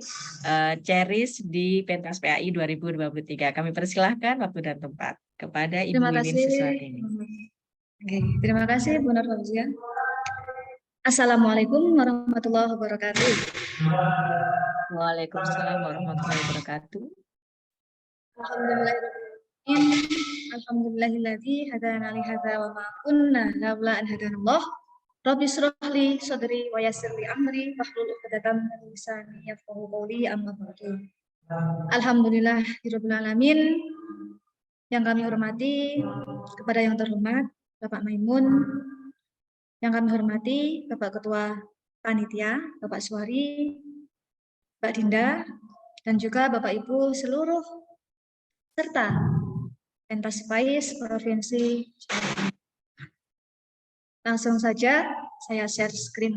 Ceris di Pentas PAI 2023. Kami persilahkan waktu dan tempat kepada Ibu Wiwin Siswatini. Terima kasih Bu Nur Fauzia. Assalamualaikum warahmatullahi wabarakatuh. Waalaikumsalam warahmatullahi wabarakatuh. Alhamdulillahilladzi hadana li hadza wa ma kunna laula an hadanallah. Rabbi shrah li sadri wa yassir li amri wahlul 'uqdatam min lisani yafqahu qawli, amma ba'du. Alhamdulillahirabbil alamin. Yang kami hormati kepada yang terhormat Bapak Maimun, yang kami hormati Bapak Ketua Panitia, Bapak Suwari, Mbak Dinda, dan juga Bapak Ibu seluruh serta Pentas PAIS Provinsi Jawa Timur. Langsung saja saya share screen.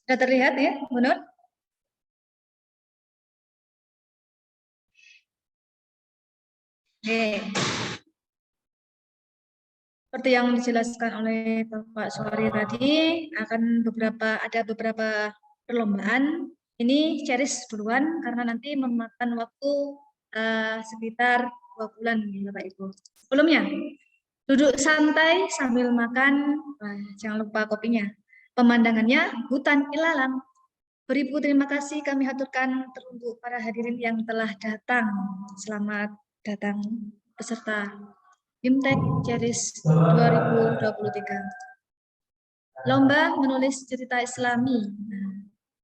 Sudah terlihat ya, Bu Nur? Oke. Seperti yang dijelaskan oleh Bapak Suwari tadi, ada beberapa perlombaan. Ini Ceris duluan karena nanti memakan waktu sekitar 2 bulan ya Bapak Ibu. Sebelumnya, duduk santai sambil makan, jangan lupa kopinya. Pemandangannya hutan ilalang. Beribu terima kasih kami haturkan teruntuk para hadirin yang telah datang. Selamat datang peserta BIMTEK Ceris 2023. Lomba menulis cerita Islami.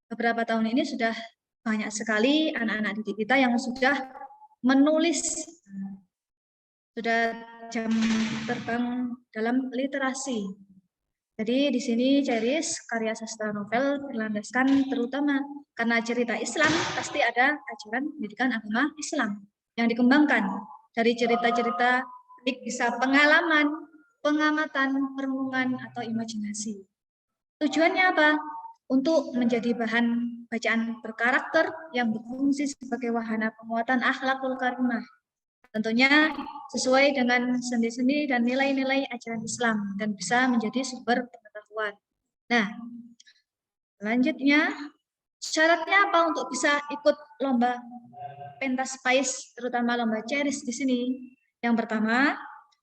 Beberapa tahun ini sudah banyak sekali anak-anak didik kita yang sudah menulis, sudah jam terbang dalam literasi. Jadi di sini Ceris karya sastra novel berlandaskan terutama karena cerita Islam pasti ada ajaran pendidikan agama Islam yang dikembangkan dari cerita-cerita baik bisa pengalaman, pengamatan, perenungan, atau imajinasi. Tujuannya apa? Untuk menjadi bahan bacaan berkarakter yang berfungsi sebagai wahana penguatan akhlakul karimah. Tentunya sesuai dengan sendi-sendi dan nilai-nilai ajaran Islam dan bisa menjadi sumber pengetahuan. Nah, selanjutnya syaratnya apa untuk bisa ikut lomba pentas PAIS, terutama lomba Ceris di sini? Yang pertama,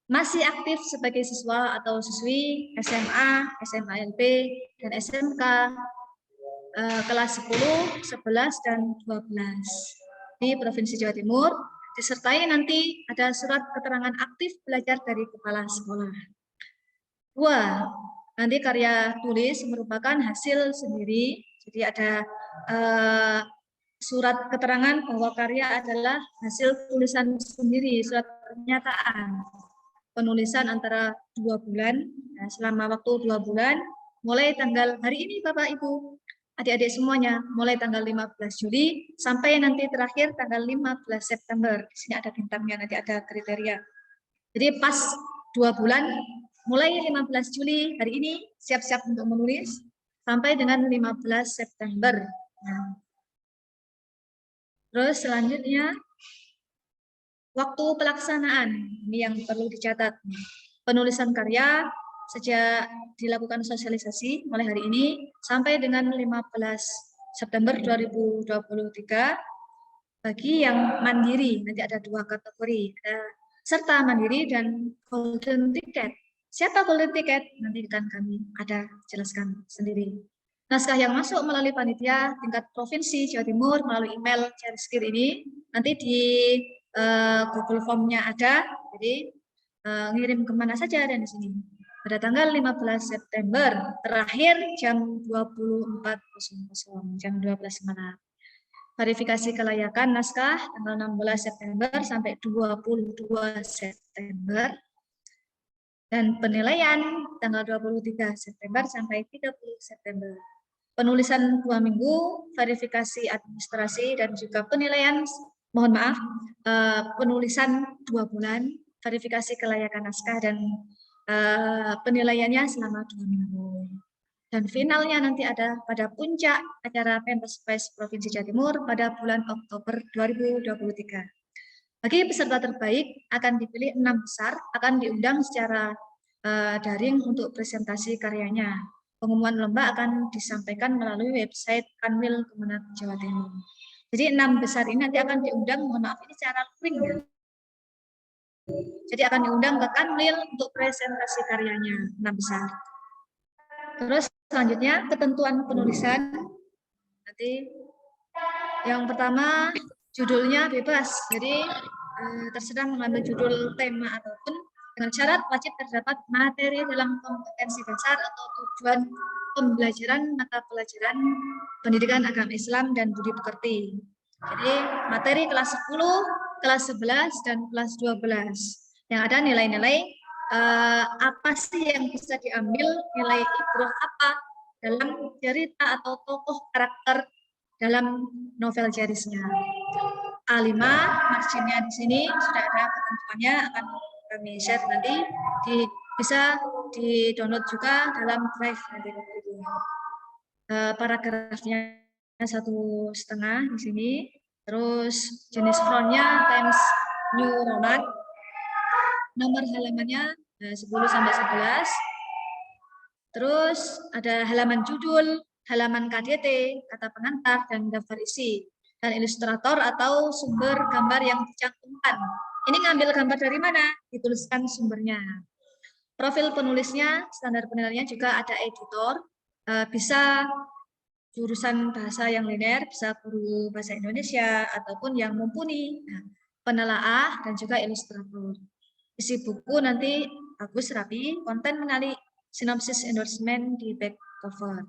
masih aktif sebagai siswa atau siswi SMA, SMA-LP, dan SMK kelas 10, 11, dan 12 di Provinsi Jawa Timur, disertai nanti ada surat keterangan aktif belajar dari kepala sekolah. 2, nanti karya tulis merupakan hasil sendiri, jadi ada surat keterangan bahwa karya adalah hasil tulisan sendiri, surat pernyataan. Penulisan antara 2 bulan, nah, selama waktu 2 bulan, mulai tanggal hari ini Bapak Ibu, adik-adik semuanya, mulai tanggal 15 Juli sampai nanti terakhir tanggal 15 September. Di sini ada bintangnya, nanti ada kriteria. Jadi pas 2 bulan, mulai 15 Juli hari ini siap-siap untuk menulis sampai dengan 15 September. Nah, terus selanjutnya, waktu pelaksanaan, ini yang perlu dicatat. Penulisan karya sejak dilakukan sosialisasi mulai hari ini sampai dengan 15 September 2023. Bagi yang mandiri, nanti ada 2 kategori, ada serta mandiri dan golden ticket. Siapa golden ticket? Nanti akan kami ada jelaskan sendiri. Naskah yang masuk melalui panitia tingkat provinsi Jawa Timur melalui email Ceriskir ini nanti di Google Form-nya ada, jadi ngirim kemana saja dan di sini. Pada tanggal 15 September, terakhir jam 24.00, jam 12 malam. Verifikasi kelayakan naskah tanggal 16 September sampai 22 September. Dan penilaian tanggal 23 September sampai 30 September. Penulisan 2 minggu, verifikasi administrasi dan juga penilaian, mohon maaf, penulisan 2 bulan, verifikasi kelayakan naskah dan penilaiannya selama 2 minggu. Dan finalnya nanti ada pada puncak acara pentas PAIS Provinsi Jawa Timur pada bulan Oktober 2023. Bagi peserta terbaik akan dipilih 6 besar, akan diundang secara daring untuk presentasi karyanya. Pengumuman lomba akan disampaikan melalui website Kanwil Kemenak Jawa Timur. Jadi 6 besar ini nanti akan diundang, mohon maaf ini secara link ya. Jadi akan diundang ke Kanwil untuk presentasi karyanya, 6 besar. Terus selanjutnya ketentuan penulisan. Nanti yang pertama judulnya bebas, jadi terserah mengambil judul tema ataupun dengan syarat wajib terdapat materi dalam kompetensi dasar atau tujuan pembelajaran mata pelajaran pendidikan agama Islam dan budi pekerti. Jadi materi kelas 10, kelas 11, dan kelas 12 yang ada nilai-nilai apa sih yang bisa diambil, nilai ibrah apa dalam cerita atau tokoh karakter dalam novel Cerisnya. A5, marginnya di sini sudah ada ketentuannya, akan kami share nanti, bisa di-download juga dalam drive nanti. Paragrafnya 1,5 di sini, terus jenis fontnya Times New Roman, nomor halamannya 10 sampai 11, terus ada halaman judul, halaman KDT, kata pengantar, dan daftar isi, dan ilustrator atau sumber gambar yang dicantumkan. Ini ngambil gambar dari mana? Dituliskan sumbernya. Profil penulisnya, standar penilaiannya juga ada editor, bisa jurusan bahasa yang linear, bisa guru bahasa Indonesia, ataupun yang mumpuni, penelaah, dan juga ilustrator. Isi buku nanti bagus, rapi, konten mengenai sinopsis endorsement di back cover.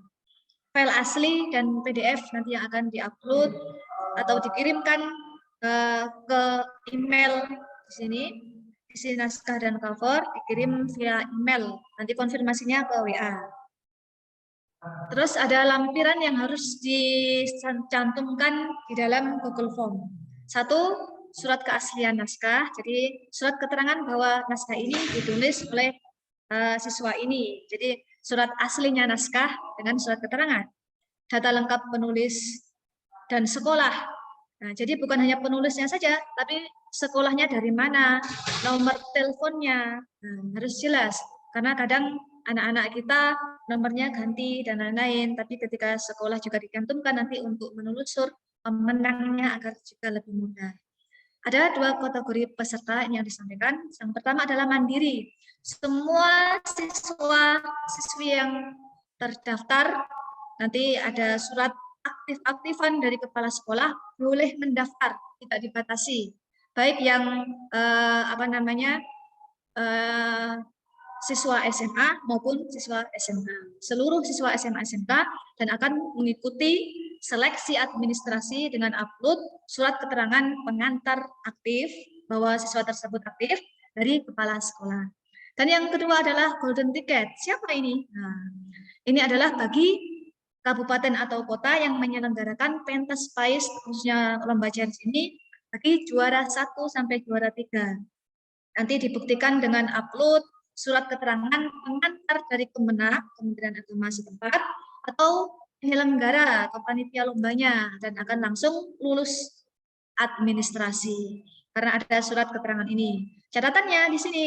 File asli dan PDF nanti yang akan diupload atau dikirimkan ke email di sini. Isi naskah dan cover dikirim via email, nanti konfirmasinya ke WA. Terus ada lampiran yang harus dicantumkan di dalam Google Form. 1, surat keaslian naskah, jadi surat keterangan bahwa naskah ini ditulis oleh siswa ini. Jadi surat aslinya naskah dengan surat keterangan. Data lengkap penulis dan sekolah. Nah, jadi bukan hanya penulisnya saja, tapi sekolahnya dari mana, nomor teleponnya, harus jelas. Karena kadang anak-anak kita nomornya ganti dan lain-lain, tapi ketika sekolah juga dicantumkan nanti untuk menelusur pemenangnya agar juga lebih mudah. Ada 2 kategori peserta yang disampaikan. Yang pertama adalah mandiri. Semua siswa-siswi yang terdaftar nanti ada surat aktif-aktifan dari kepala sekolah boleh mendaftar, tidak dibatasi. Baik yang siswa SMA maupun siswa SMK. Seluruh siswa SMA SMK dan akan mengikuti seleksi administrasi dengan upload surat keterangan pengantar aktif bahwa siswa tersebut aktif dari kepala sekolah. Dan yang kedua adalah golden ticket. Siapa ini? Nah, ini adalah bagi kabupaten atau kota yang menyelenggarakan pentas PAIS, khususnya lomba CERS ini, bagi juara 1 sampai juara 3. Nanti dibuktikan dengan upload surat keterangan pengantar dari Kemenak, Kementerian Agama setempat, atau penyelenggara atau panitia lombanya, dan akan langsung lulus administrasi karena ada surat keterangan ini. Catatannya di sini,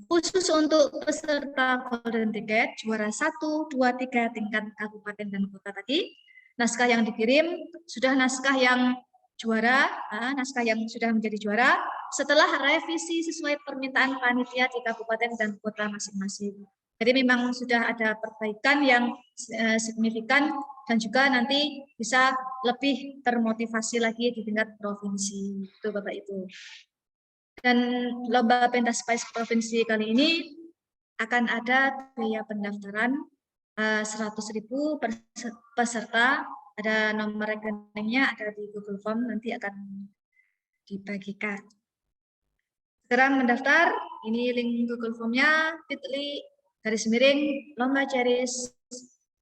khusus untuk peserta golden ticket juara 1, 2, 3 tingkat kabupaten dan kota tadi, naskah yang dikirim sudah naskah yang juara, naskah yang sudah menjadi juara setelah revisi sesuai permintaan panitia di kabupaten dan kota masing-masing. Jadi memang sudah ada perbaikan yang signifikan dan juga nanti bisa lebih termotivasi lagi di tingkat provinsi. Itu Bapak Ibu. Dan lomba pentas PAIS provinsi kali ini akan ada biaya pendaftaran 100.000 per peserta, ada nomor rekeningnya, ada di Google Form, nanti akan dibagikan. Sekarang mendaftar, ini link Google Form-nya, bit.ly/lomba CERS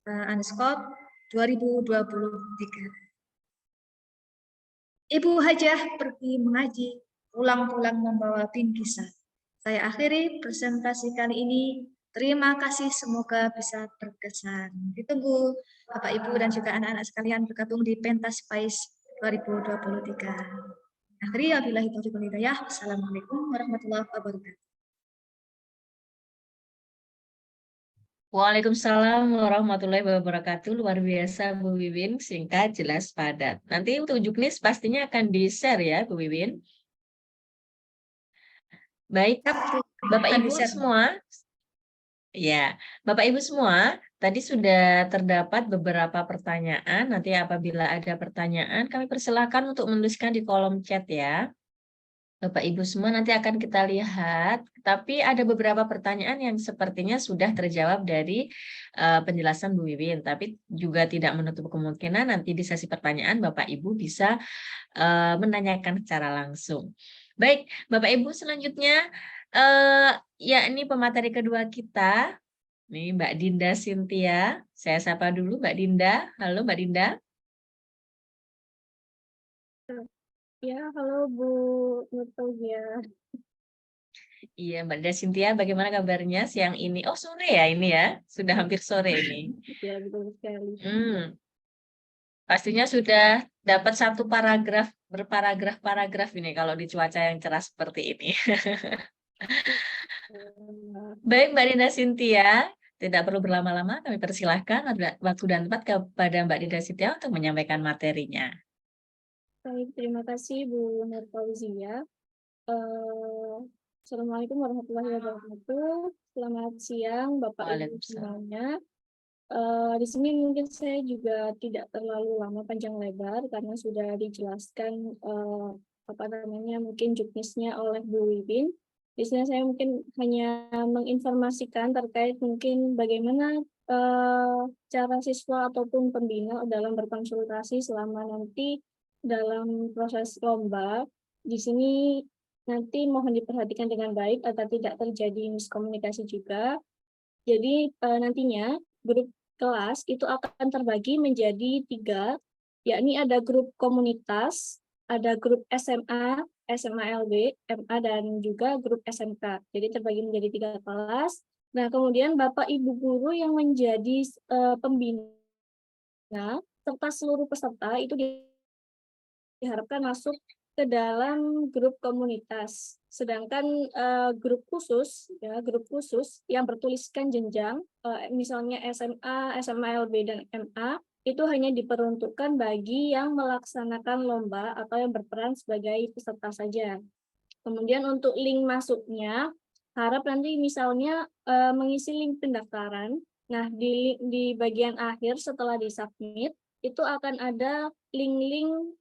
_2023. Ibu Hajah pergi mengaji, pulang-pulang membawa bingkisan. Saya akhiri presentasi kali ini. Terima kasih, semoga bisa berkesan. Ditunggu Bapak Ibu dan juga anak-anak sekalian bergabung di pentas PAIS 2023. Akhiri, wabillahi taufiq wal hidayah. Assalamualaikum warahmatullahi wabarakatuh. Waalaikumsalam warahmatullahi wabarakatuh. Luar biasa Bu Wiwin, singkat, jelas, padat. Nanti untuk juknis pastinya akan di-share ya Bu Wiwin. Baik, Bapak Ibu semua. Ya, Bapak Ibu semua, tadi sudah terdapat beberapa pertanyaan. Nanti apabila ada pertanyaan, kami persilakan untuk menuliskan di kolom chat ya. Bapak Ibu semua, nanti akan kita lihat. Tapi ada beberapa pertanyaan yang sepertinya sudah terjawab dari penjelasan Bu Wiwin. Tapi juga tidak menutup kemungkinan nanti di sesi pertanyaan Bapak Ibu bisa menanyakan secara langsung. Baik, Bapak Ibu selanjutnya. Ya, ini pemateri kedua kita. Nih Mbak Dinda Cynthia. Saya sapa dulu Mbak Dinda. Halo Mbak Dinda. Ya, halo Bu Nurfauzia. Iya, Mbak Dida Cynthia, bagaimana kabarnya siang ini? Oh, sore ya ini ya? Sudah hampir sore ini. Ya, betul sekali. Pastinya sudah dapat satu paragraf, berparagraf-paragraf ini kalau di cuaca yang cerah seperti ini. Baik, Mbak Dida Cynthia, tidak perlu berlama-lama, kami persilahkan ada waktu dan tempat kepada Mbak Dida Cynthia untuk menyampaikan materinya. Baik, terima kasih Bu Nurfauzia. Assalamualaikum warahmatullahi wabarakatuh. Selamat siang Bapak Ibu Waalaikumsalam. semuanya. Di sini mungkin saya juga tidak terlalu lama panjang lebar karena sudah dijelaskan mungkin juknisnya oleh Bu Wibin. Di sini saya mungkin hanya menginformasikan terkait mungkin bagaimana cara siswa ataupun pembina dalam berkonsultasi selama nanti dalam proses lomba. Di sini nanti mohon diperhatikan dengan baik agar tidak terjadi miskomunikasi juga. Jadi nantinya grup kelas itu akan terbagi menjadi 3, yakni ada grup komunitas, ada grup SMA, SMA LB, MA, dan juga grup SMK. Jadi terbagi menjadi 3 kelas. Nah, kemudian Bapak Ibu guru yang menjadi pembina serta seluruh peserta itu diharapkan masuk ke dalam grup komunitas. Sedangkan grup khusus yang bertuliskan jenjang, misalnya SMA, SMA LB, dan MA, itu hanya diperuntukkan bagi yang melaksanakan lomba atau yang berperan sebagai peserta saja. Kemudian untuk link masuknya, harap nanti misalnya mengisi link pendaftaran. Nah, di bagian akhir setelah disubmit, itu akan ada link-link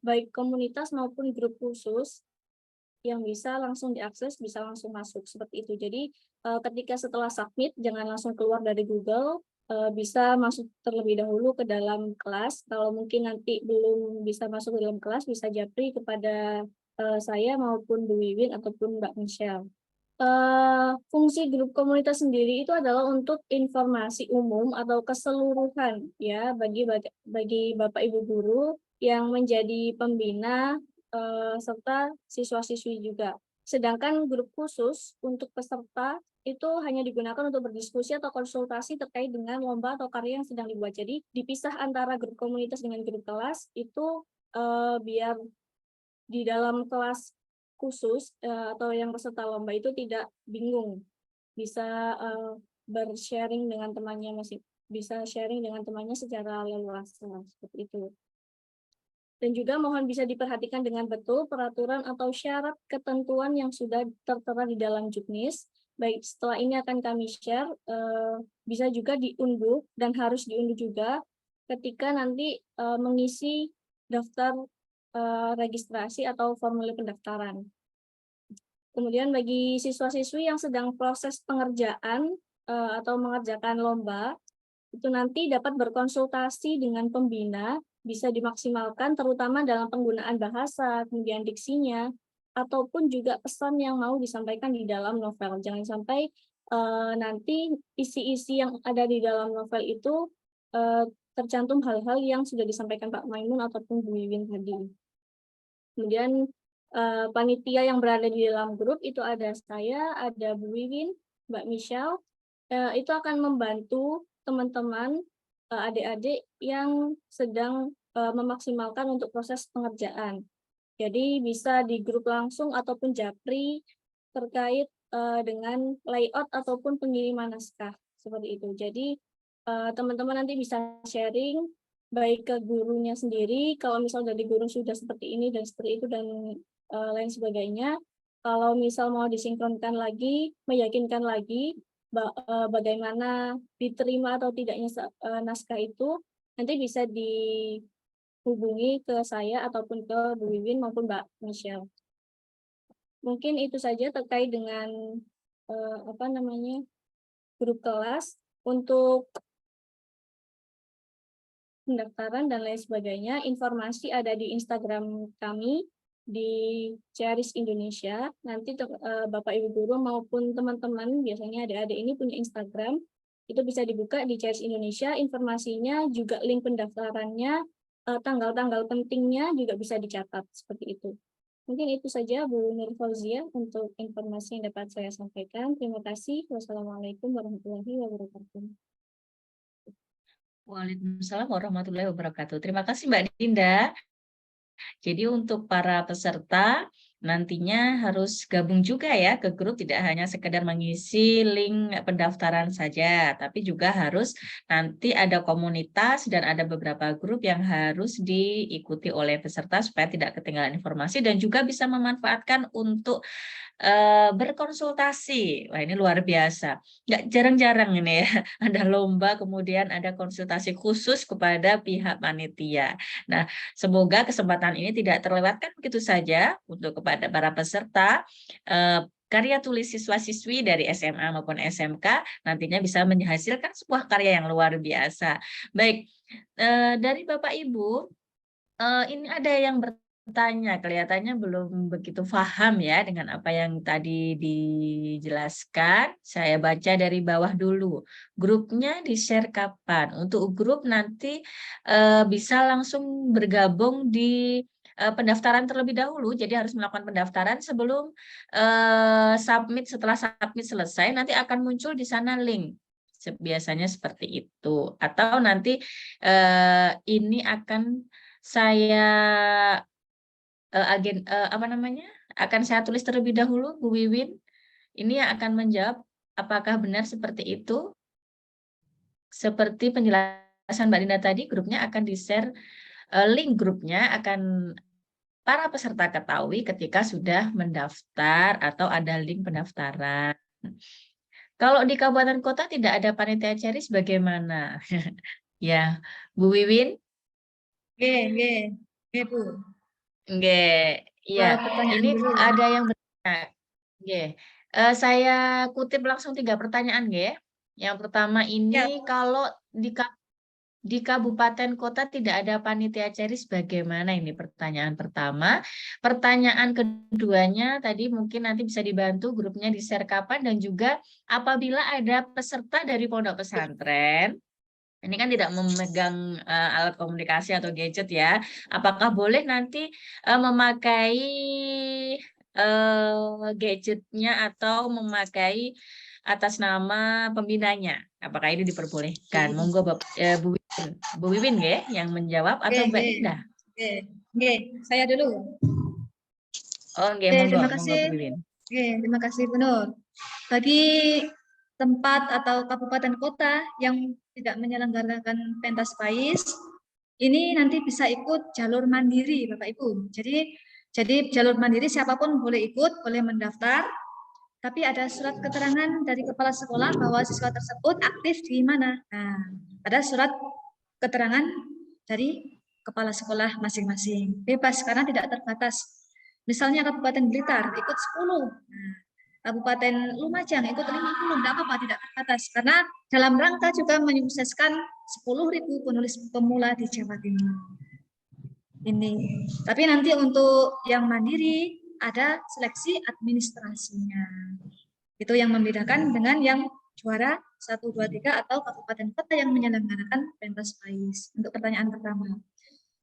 baik komunitas maupun grup khusus yang bisa langsung diakses, bisa langsung masuk seperti itu. Jadi ketika setelah submit jangan langsung keluar dari Google, bisa masuk terlebih dahulu ke dalam kelas. Kalau mungkin nanti belum bisa masuk ke dalam kelas, bisa japri kepada saya maupun Bu Wiwin ataupun Mbak Michelle. Fungsi grup komunitas sendiri itu adalah untuk informasi umum atau keseluruhan ya bagi Bapak Ibu guru yang menjadi pembina serta siswa-siswi juga. Sedangkan grup khusus untuk peserta itu hanya digunakan untuk berdiskusi atau konsultasi terkait dengan lomba atau karya yang sedang dibuat. Jadi dipisah antara grup komunitas dengan grup kelas itu biar di dalam kelas khusus atau yang peserta lomba itu tidak bingung, bisa bersharing dengan temannya, bisa sharing dengan temannya secara leluasa seperti itu. Dan juga mohon bisa diperhatikan dengan betul peraturan atau syarat ketentuan yang sudah tertera di dalam juknis. Baik, setelah ini akan kami share, bisa juga diunduh dan harus diunduh juga ketika nanti mengisi daftar registrasi atau formulir pendaftaran. Kemudian bagi siswa-siswi yang sedang proses pengerjaan atau mengerjakan lomba, itu nanti dapat berkonsultasi dengan pembina, bisa dimaksimalkan terutama dalam penggunaan bahasa, kemudian diksinya, ataupun juga pesan yang mau disampaikan di dalam novel. Jangan sampai nanti isi-isi yang ada di dalam novel itu tercantum hal-hal yang sudah disampaikan Pak Maimun ataupun Bu Wiwin tadi. Kemudian panitia yang berada di dalam grup itu ada saya, ada Bu Wiwin, Mbak Michelle, itu akan membantu teman-teman adik-adik yang sedang memaksimalkan untuk proses pengerjaan. Jadi bisa di grup langsung ataupun japri terkait dengan layout ataupun pengiriman naskah seperti itu. Jadi teman-teman nanti bisa sharing baik ke gurunya sendiri, kalau misal dari guru sudah seperti ini dan seperti itu dan lain sebagainya. Kalau misal mau disinkronkan lagi, meyakinkan lagi bagaimana diterima atau tidaknya naskah itu, nanti bisa dihubungi ke saya ataupun ke Bu Wiwin maupun Mbak Michelle. Mungkin itu saja terkait dengan grup kelas. Untuk pendaftaran dan lain sebagainya, informasi ada di Instagram kami di Ceris Indonesia. Nanti Bapak Ibu guru maupun teman-teman, biasanya adik-adik ini punya Instagram, itu bisa dibuka di Ceris Indonesia. Informasinya juga link pendaftarannya tanggal-tanggal pentingnya juga bisa dicatat seperti itu. Mungkin itu saja Bu Nur Fauzia untuk informasi yang dapat saya sampaikan. Terima kasih. Wassalamualaikum warahmatullahi wabarakatuh. Waalaikumsalam warahmatullahi wabarakatuh. Terima kasih Mbak Dinda. Jadi untuk para peserta nantinya harus gabung juga ya ke grup, tidak hanya sekedar mengisi link pendaftaran saja, tapi juga harus nanti ada komunitas dan ada beberapa grup yang harus diikuti oleh peserta supaya tidak ketinggalan informasi dan juga bisa memanfaatkan untuk berkonsultasi. Wah, ini luar biasa. Nggak jarang-jarang ini ya, ada lomba, kemudian ada konsultasi khusus kepada pihak panitia. Nah, semoga kesempatan ini tidak terlewatkan begitu saja untuk kepada para peserta. Karya tulis siswa-siswi dari SMA maupun SMK nantinya bisa menghasilkan sebuah karya yang luar biasa. Baik, dari Bapak Ibu, ini ada yang bertanya, kelihatannya belum begitu paham ya dengan apa yang tadi dijelaskan. Saya baca dari bawah dulu. Grupnya di-share kapan? Untuk grup nanti bisa langsung bergabung di pendaftaran terlebih dahulu, jadi harus melakukan pendaftaran sebelum submit. Setelah submit selesai, nanti akan muncul di sana link. Biasanya seperti itu. Atau nanti ini akan saya akan saya tulis terlebih dahulu, Bu Wiwin. Ini yang akan menjawab apakah benar seperti itu. Seperti penjelasan Mbak Dinda tadi, grupnya akan di-share, link grupnya akan para peserta ketahui ketika sudah mendaftar atau ada link pendaftaran. Kalau di kabupaten kota tidak ada panitia ceris bagaimana? Ya, Bu Wiwin? Oke, Bu. Nggih, iya. Pertanyaan Ini dulu. ada yang bertanya. Nggih. Saya kutip langsung 3 pertanyaan nggih. Yang pertama ini kalau di kabupaten kota tidak ada panitia ceris bagaimana, ini pertanyaan pertama. Pertanyaan keduanya tadi mungkin nanti bisa dibantu grupnya di-share kapan, dan juga apabila ada peserta dari pondok pesantren, ini kan tidak memegang alat komunikasi atau gadget ya, apakah boleh nanti memakai gadgetnya atau memakai atas nama pembinanya? Apakah ini diperbolehkan? Monggo Bu Wiwin ya yang menjawab atau Mbak Dinda? Oke, saya dulu. Oh, nggih, Oke, monggo, terima monggo kasih. Bu Wiwin. Oke, terima kasih Bu Nur. Bagi tempat atau kabupaten kota yang tidak menyelenggarakan pentas PAIS, ini nanti bisa ikut jalur mandiri, Bapak Ibu. Jadi jalur mandiri siapapun boleh ikut, boleh mendaftar, tapi ada surat keterangan dari kepala sekolah bahwa siswa tersebut aktif di mana. Nah, ada surat keterangan dari kepala sekolah masing-masing. Bebas karena tidak terbatas. Misalnya Kabupaten Blitar ikut 10. Nah, Kabupaten Lumajang ikut 50, tidak apa-apa, tidak terbatas. Karena dalam rangka juga menyukseskan 10.000 penulis pemula di Jawa Timur. Ini. Tapi nanti untuk yang mandiri ada seleksi administrasinya. Itu yang membedakan dengan yang juara 1, 2, 3 atau kabupaten kota yang menyelenggarakan pentas PAIS. Untuk pertanyaan pertama.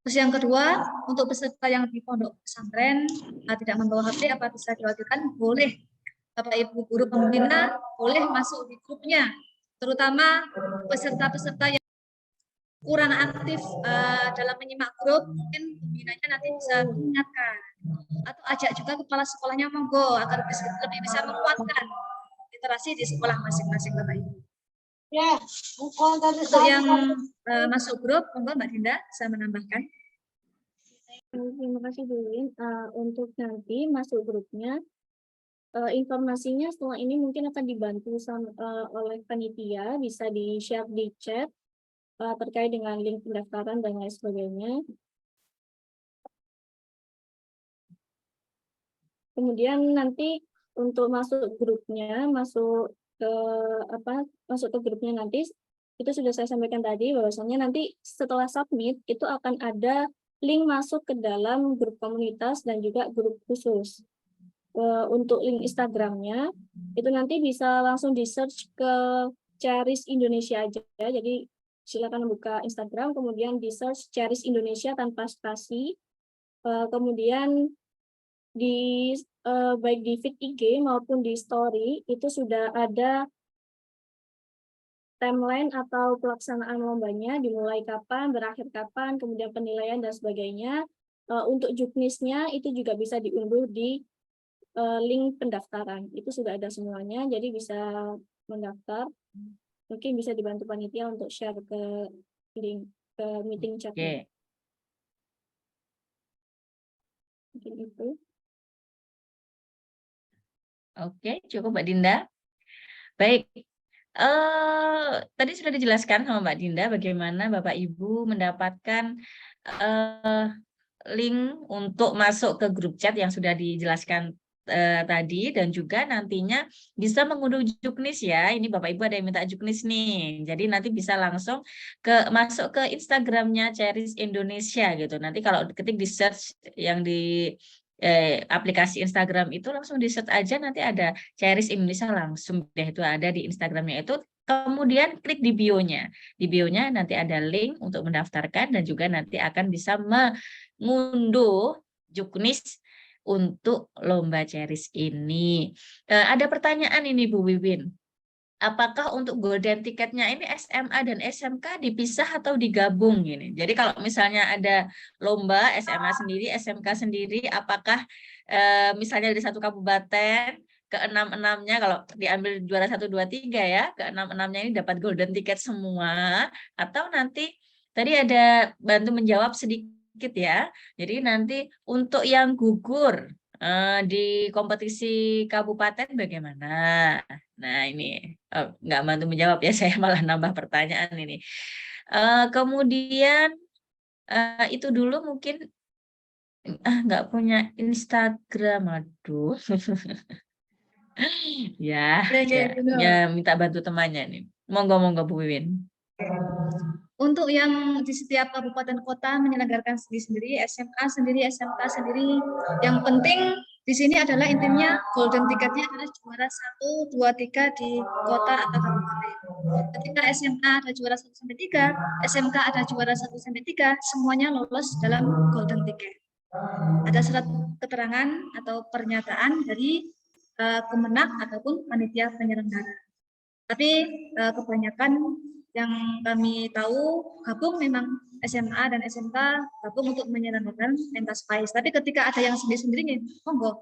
Terus yang kedua, untuk peserta yang di pondok pesantren tidak membawa HP, apa bisa diwakilkan? Boleh. Bapak Ibu guru pembina boleh masuk di grupnya, terutama peserta-peserta yang kurang aktif dalam menyimak grup, mungkin pembinanya nanti bisa mengingatkan atau ajak juga kepala sekolahnya, monggo agar lebih bisa menguatkan literasi di sekolah masing-masing, Bapak Ibu. Ya, untuk yang masuk grup, monggo Mbak Dinda bisa menambahkan. Terima kasih Bu Wiwin. Untuk nanti masuk grupnya, informasinya setelah ini mungkin akan dibantu oleh panitia, bisa di-share di chat terkait dengan link pendaftaran dan lain sebagainya. Kemudian nanti untuk masuk grupnya, masuk ke grupnya nanti, itu sudah saya sampaikan tadi bahwasannya nanti setelah submit itu akan ada link masuk ke dalam grup komunitas dan juga grup khusus. Untuk link Instagramnya itu nanti bisa langsung di search ke Ceris Indonesia aja, jadi silakan buka Instagram, kemudian di search Cherish Indonesia tanpa spasi, kemudian di baik di feed IG maupun di story itu sudah ada timeline atau pelaksanaan lombanya, dimulai kapan, berakhir kapan, kemudian penilaian dan sebagainya. Untuk juknisnya itu juga bisa diunduh di link pendaftaran. Itu sudah ada semuanya, jadi bisa mendaftar. Mungkin bisa dibantu panitia untuk share ke link ke meeting chat-nya. Mungkin itu. Oke, cukup Mbak Dinda. Baik, tadi sudah dijelaskan sama Mbak Dinda bagaimana Bapak Ibu mendapatkan link untuk masuk ke grup chat yang sudah dijelaskan tadi, dan juga nantinya bisa mengunduh juknis ya. Ini Bapak Ibu ada yang minta juknis nih. Jadi nanti bisa langsung masuk ke Instagramnya Cherish Indonesia gitu. Nanti kalau ketik di search yang di aplikasi Instagram itu langsung di search aja, nanti ada Cherish Indonesia, langsung deh itu ada di Instagramnya itu. Kemudian klik di bio-nya. Di bio-nya nanti ada link untuk mendaftarkan dan juga nanti akan bisa mengunduh juknis untuk lomba Cherish ini. Ada pertanyaan ini Bu Wiwin. Apakah untuk golden tiketnya ini SMA dan SMK dipisah atau digabung gini? Jadi kalau misalnya ada lomba SMA sendiri, SMK sendiri, apakah misalnya dari satu kabupaten ke-6-6-nya, kalau diambil juara 1, 2, 3 ya, ke-6-6-nya ini dapat golden ticket semua, atau nanti tadi ada bantu menjawab sedikit ya. Jadi nanti untuk yang gugur di kompetisi kabupaten bagaimana? Nah ini nggak bantu menjawab ya, saya malah nambah pertanyaan ini. Kemudian itu dulu mungkin nggak punya Instagram, aduh. Ya, minta bantu temannya nih. Monggo Bu Wiwin. Untuk yang di setiap kabupaten kota menyelenggarakan sendiri-sendiri, SMA sendiri, SMK sendiri. Yang penting di sini adalah intinya golden tiketnya adalah juara 1, 2, 3 di kota atau kabupaten. Ketika SMA ada juara 1-3, SMK ada juara 1-3, semuanya lolos dalam golden ticket. Ada surat keterangan atau pernyataan dari Kemenak ataupun panitia penyelenggara. Tapi kebanyakan yang kami tahu gabung memang SMA dan SMK gabung untuk menyelenggarakan pentas PAIS. Tapi ketika ada yang sendiri-sendiri, monggo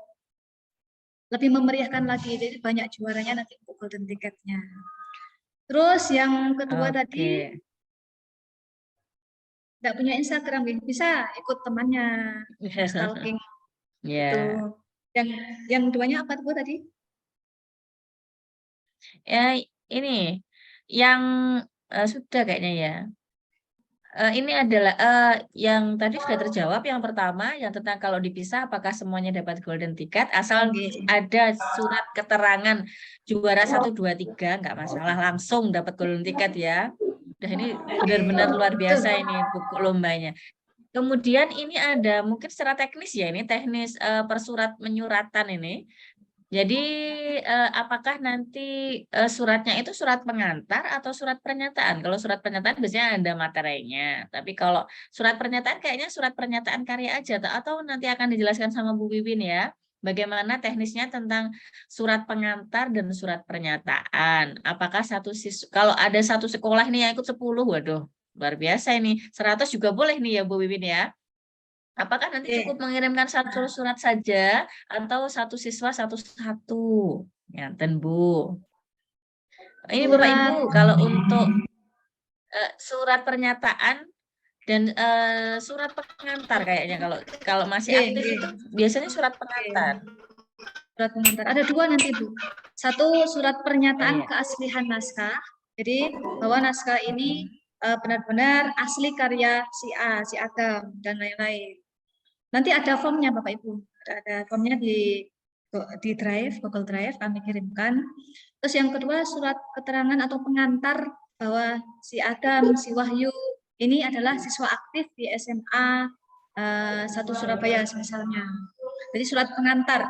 lebih memeriahkan lagi, jadi banyak juaranya nanti untuk golden tiketnya. Terus yang kedua tadi tidak punya Instagram, bisa ikut temannya stalking. Gitu. Yang duanya apa tuh tadi? Ya ini yang sudah kayaknya ya. Ini adalah yang tadi sudah terjawab. Yang pertama yang tentang kalau dipisah apakah semuanya dapat golden ticket, asal ada surat keterangan juara 1, 2, 3 nggak masalah, langsung dapat golden ticket ya. Udah, ini benar-benar luar biasa ini buku lombanya. Kemudian ini ada mungkin secara teknis ya, ini teknis persurat menyuratan ini. Jadi apakah nanti suratnya itu surat pengantar atau surat pernyataan? Kalau surat pernyataan biasanya ada materinya, tapi kalau surat pernyataan kayaknya surat pernyataan karya aja, atau nanti akan dijelaskan sama Bu Wiwin ya, bagaimana teknisnya tentang surat pengantar dan surat pernyataan. Apakah kalau ada satu sekolah nih yang ikut 10, waduh luar biasa ini, 100 juga boleh nih ya Bu Wiwin ya. Apakah nanti cukup mengirimkan satu surat saja atau satu siswa satu-satu? Nyanten Bu. Ini Bapak Ibu, kalau untuk surat pernyataan dan surat pengantar kayaknya kalau masih aktif itu biasanya surat pengantar. Surat pengantar ada 2 nanti Bu. Satu surat pernyataan keaslian naskah. Jadi bahwa naskah ini benar-benar asli karya si A, si Agam dan lain-lain. Nanti ada formnya Bapak Ibu, ada formnya di Drive, Google Drive kami kirimkan. Terus yang kedua surat keterangan atau pengantar bahwa si Adam, si Wahyu ini adalah siswa aktif di SMA 1 Surabaya misalnya. Jadi surat pengantar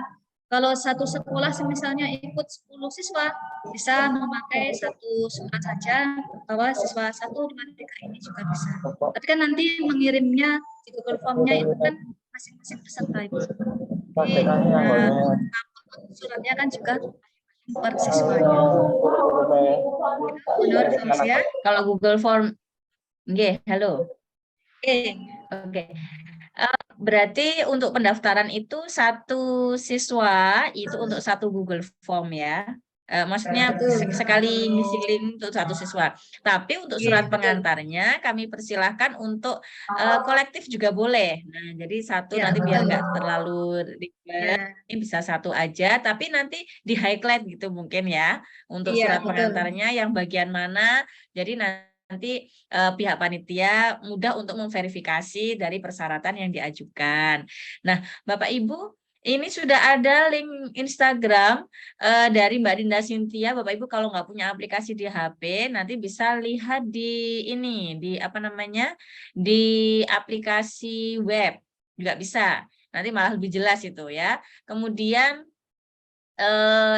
Kalau satu sekolah misalnya ikut 10 siswa, bisa memakai satu surat saja bahwa siswa 1, 2, 3 ini juga bisa. Tapi kan nanti mengirimnya di Google Form-nya itu kan masing-masing peserta itu. Jadi, suratnya kan juga per siswanya. Benar, ya. Kalau Google Form, nggih, halo. Oke. Berarti untuk pendaftaran itu satu siswa itu untuk satu Google Form ya. Maksudnya sekali ngisi link untuk satu siswa. Tapi untuk surat pengantarnya kami persilahkan untuk kolektif juga boleh. Nah, jadi satu nanti biar nggak terlalu ribet, ini bisa satu aja. Tapi nanti di highlight gitu mungkin ya untuk surat pengantarnya yang bagian mana. Jadi nanti pihak panitia mudah untuk memverifikasi dari persyaratan yang diajukan. Nah, Bapak Ibu, ini sudah ada link Instagram dari Mbak Dinda Cynthia. Bapak Ibu kalau nggak punya aplikasi di HP, nanti bisa lihat di ini, di apa namanya, di aplikasi web juga bisa. Nanti malah lebih jelas itu ya. Kemudian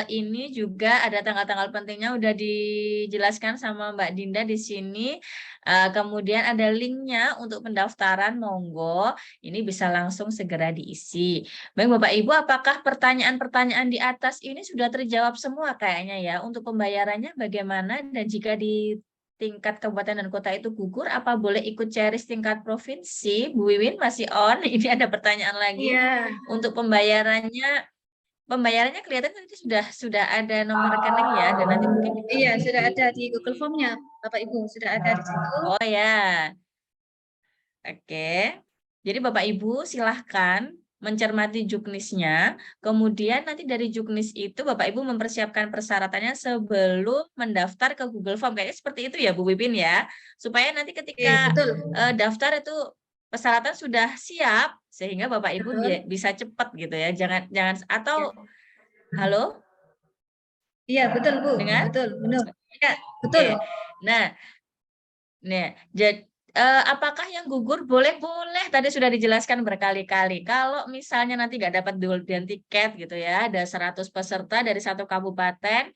ini juga ada tanggal-tanggal pentingnya udah dijelaskan sama Mbak Dinda di sini. Kemudian ada linknya untuk pendaftaran, monggo. Ini bisa langsung segera diisi. Baik Bapak Ibu, apakah pertanyaan-pertanyaan di atas ini sudah terjawab semua kayaknya ya? Untuk pembayarannya bagaimana? Dan jika di tingkat kabupaten dan kota itu gugur, apa boleh ikut CRIS tingkat provinsi? Bu Wiwin masih on? Ini ada pertanyaan lagi. Untuk pembayarannya kelihatan nanti sudah ada nomor rekening ya, dan nanti mungkin sudah ada di Google Form-nya, Bapak Ibu, sudah ada di situ. Oh ya. Oke. Jadi Bapak Ibu silahkan mencermati juknisnya, kemudian nanti dari juknis itu Bapak Ibu mempersiapkan persyaratannya sebelum mendaftar ke Google Form. Kayaknya seperti itu ya Bu Wipin ya, supaya nanti ketika daftar itu persyaratan sudah siap sehingga Bapak Ibu bisa cepat gitu ya. Jangan atau halo? Iya, betul Bu. Dengar? Betul, benar. Ya, betul. Nah, jadi apakah yang gugur? Boleh tadi sudah dijelaskan berkali-kali. Kalau misalnya nanti nggak dapat golden tiket gitu ya, ada 100 peserta dari satu kabupaten,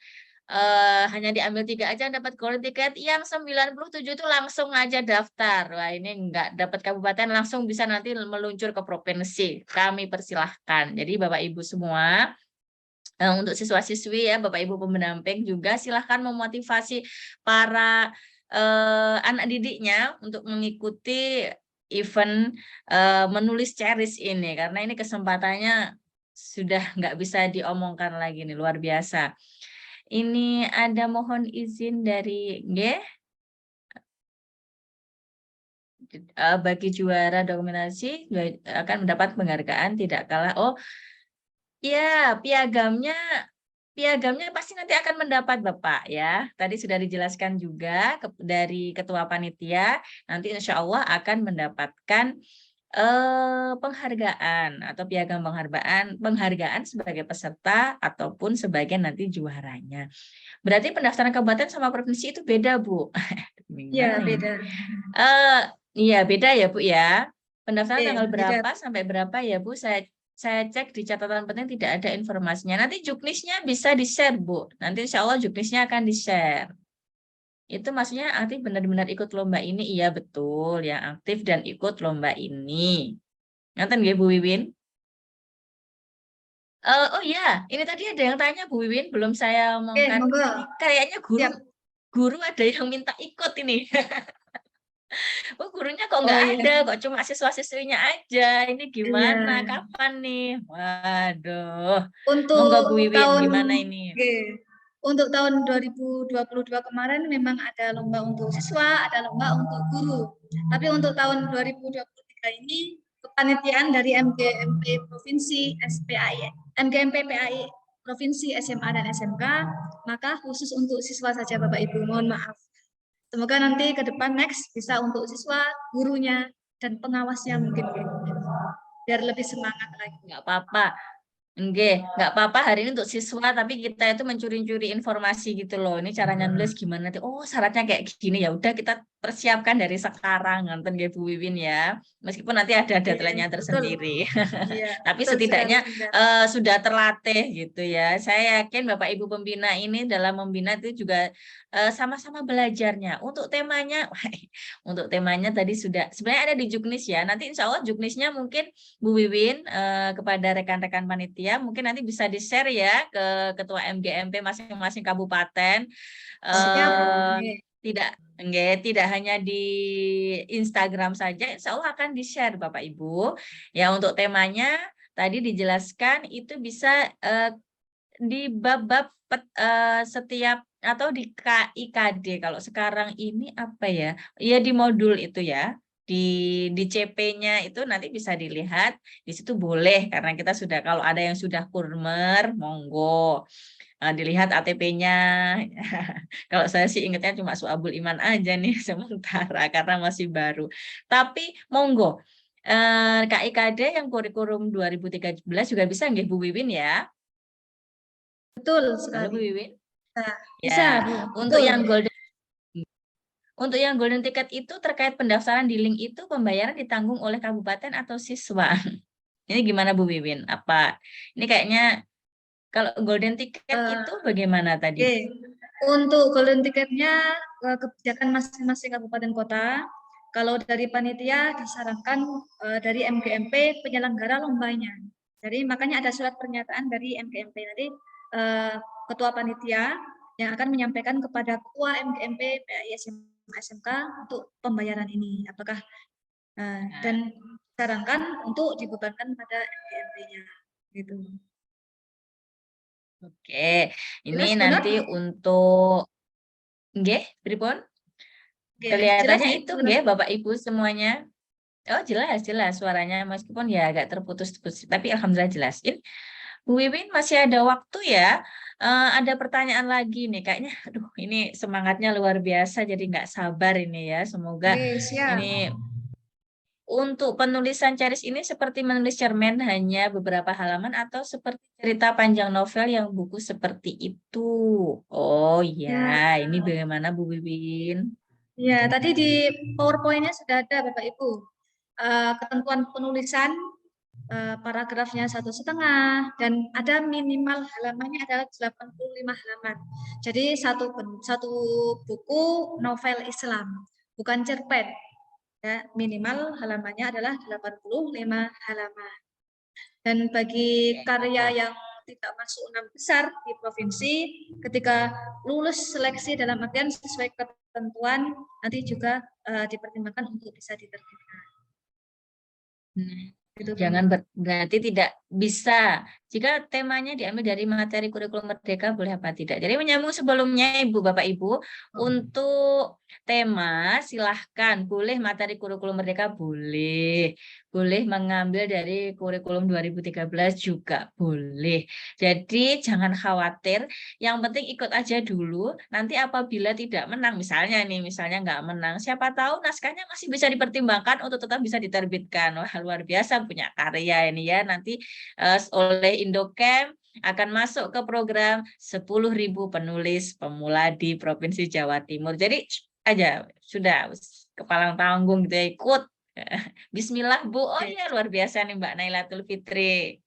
hanya diambil 3 aja dapat golden tiket, yang 97 itu langsung aja daftar. Wah, ini nggak dapat kabupaten langsung bisa nanti meluncur ke provinsi. Kami persilahkan. Jadi Bapak Ibu semua, untuk siswa-siswi ya, Bapak Ibu pendamping juga silahkan memotivasi para anak didiknya untuk mengikuti event menulis CRIS ini, karena ini kesempatannya sudah nggak bisa diomongkan lagi nih, luar biasa. Ini ada mohon izin dari bagi juara dokumentasi akan mendapat penghargaan tidak kalah. Oh ya, piagamnya pasti nanti akan mendapat Bapak ya. Tadi sudah dijelaskan juga dari Ketua Panitia, nanti insya Allah akan mendapatkan penghargaan atau piagam penghargaan sebagai peserta ataupun sebagai nanti juaranya. Berarti pendaftaran kabupaten sama provinsi itu beda Bu? Iya, beda. Iya beda ya Bu ya. Pendaftaran tanggal berapa sampai berapa ya Bu? Saya cek di catatan penting tidak ada informasinya. Nanti juknisnya bisa di-share, Bu. Nanti insya Allah juknisnya akan di-share. Itu maksudnya aktif benar-benar ikut lomba ini? Iya, betul. Yang aktif dan ikut lomba ini. Ngaten nggih, Bu Wiwin? Oh iya, ini tadi ada yang tanya Bu Wiwin, belum saya omongkan. Kayaknya guru ada yang minta ikut ini. Oh, gurunya kok nggak ada, kok cuma siswa-siswinya aja. Ini gimana? Kapan nih? Waduh. Untuk Monggo Bu Wiwin, tahun gimana ini? Untuk tahun 2022 kemarin memang ada lomba untuk siswa, ada lomba untuk guru. Tapi untuk tahun 2023 ini kepanitiaan dari MGMP Provinsi SPAI, MGMP PAI Provinsi SMA dan SMK, maka khusus untuk siswa saja Bapak Ibu, mohon maaf. Semoga nanti ke depan next bisa untuk siswa, gurunya, dan pengawasnya mungkin. Biar lebih semangat lagi. Nggak apa-apa. Nggak apa-apa hari ini untuk siswa, tapi kita itu mencuri-curi informasi gitu loh. Ini caranya nulis gimana? Oh, syaratnya kayak gini, ya udah kita persiapkan dari sekarang, nonton Bu Wiwin ya. Meskipun nanti ada deadline-nya tersendiri. Iya, Tapi betul setidaknya sekali, Bunda. sudah terlatih gitu ya. Saya yakin Bapak Ibu pembina ini dalam membina itu juga sama-sama belajarnya. Untuk temanya, untuk temanya tadi sudah sebenarnya ada di Juknis ya. Nanti insya Allah Juknisnya mungkin Bu Wiwin kepada rekan-rekan panitia mungkin nanti bisa di-share ya ke ketua MGMP masing-masing kabupaten. Siap. Tidak hanya di Instagram saja, insya Allah akan di-share Bapak Ibu. Ya untuk temanya tadi dijelaskan itu bisa di bab-bab setiap atau di KIKD. Kalau sekarang ini apa ya? Ya di modul itu ya. Di CP-nya itu nanti bisa dilihat. Di situ boleh karena kita sudah kalau ada yang sudah kurmer, monggo. Dilihat ATP-nya. Kalau saya sih ingatnya cuma Su'abul Iman aja nih sementara karena masih baru. Tapi monggo KIKD yang kurikulum 2013 juga bisa nggih Bu Wiwin ya. Betul Halo Bu sekali. Wiwin. Bisa, Ya, Bu. untuk Betul. yang golden ticket itu terkait pendaftaran di link itu pembayaran ditanggung oleh kabupaten atau siswa. Ini gimana Bu Wiwin? Apa ini kayaknya kalau golden ticket itu bagaimana tadi? Oke. Untuk golden ticketnya kebijakan masing-masing kabupaten kota. Kalau dari panitia disarankan dari MGMP penyelenggara lombanya. Jadi makanya ada surat pernyataan dari MGMP nanti ketua panitia yang akan menyampaikan kepada ketua MGMP PAI SMK untuk pembayaran ini. Apakah dan disarankan untuk dibebankan pada MGMP-nya gitu. Oke, ini Jelas, nanti benar? untuk nggih, pripun? Oke, Kelihatannya jelas, itu Bu? nggih Bapak Ibu semuanya. Oh, jelas suaranya meskipun ya agak terputus-putus, tapi alhamdulillah jelas. Ini Bu Wiwin masih ada waktu ya. Ada pertanyaan lagi nih, kayaknya aduh ini semangatnya luar biasa jadi nggak sabar ini ya. Semoga Oke, siap. ini untuk penulisan Charis ini seperti menulis cerpen hanya beberapa halaman atau seperti cerita panjang novel yang buku seperti itu. Oh ya, ini bagaimana Bu Wiwin? Ya, tadi di PowerPoint-nya sudah ada Bapak Ibu. Ketentuan penulisan paragrafnya 1,5 dan ada minimal halamannya adalah 85 halaman. Jadi satu buku novel Islam, bukan cerpen. Ya, minimal halamannya adalah 85 halaman. Dan bagi karya yang tidak masuk 6 besar di provinsi, ketika lulus seleksi dalam artian sesuai ketentuan, nanti juga dipertimbangkan untuk bisa diterbitkan. Jangan berarti tidak bisa. Jika temanya diambil dari materi kurikulum merdeka boleh apa tidak. Jadi menyambung sebelumnya Ibu Bapak Ibu, untuk tema silahkan, boleh materi kurikulum merdeka boleh. Boleh mengambil dari kurikulum 2013 juga boleh. Jadi jangan khawatir, yang penting ikut aja dulu. Nanti apabila tidak menang, misalnya nggak menang, siapa tahu naskahnya masih bisa dipertimbangkan untuk tetap bisa diterbitkan. Wah, luar biasa punya karya ini ya. Nanti oleh Indocamp akan masuk ke program 10.000 penulis pemula di Provinsi Jawa Timur. Jadi aja sudah kepalang tanggung gitu ya, ikut. Bismillah Bu. Oh iya luar biasa nih Mbak Nailatul Fitri.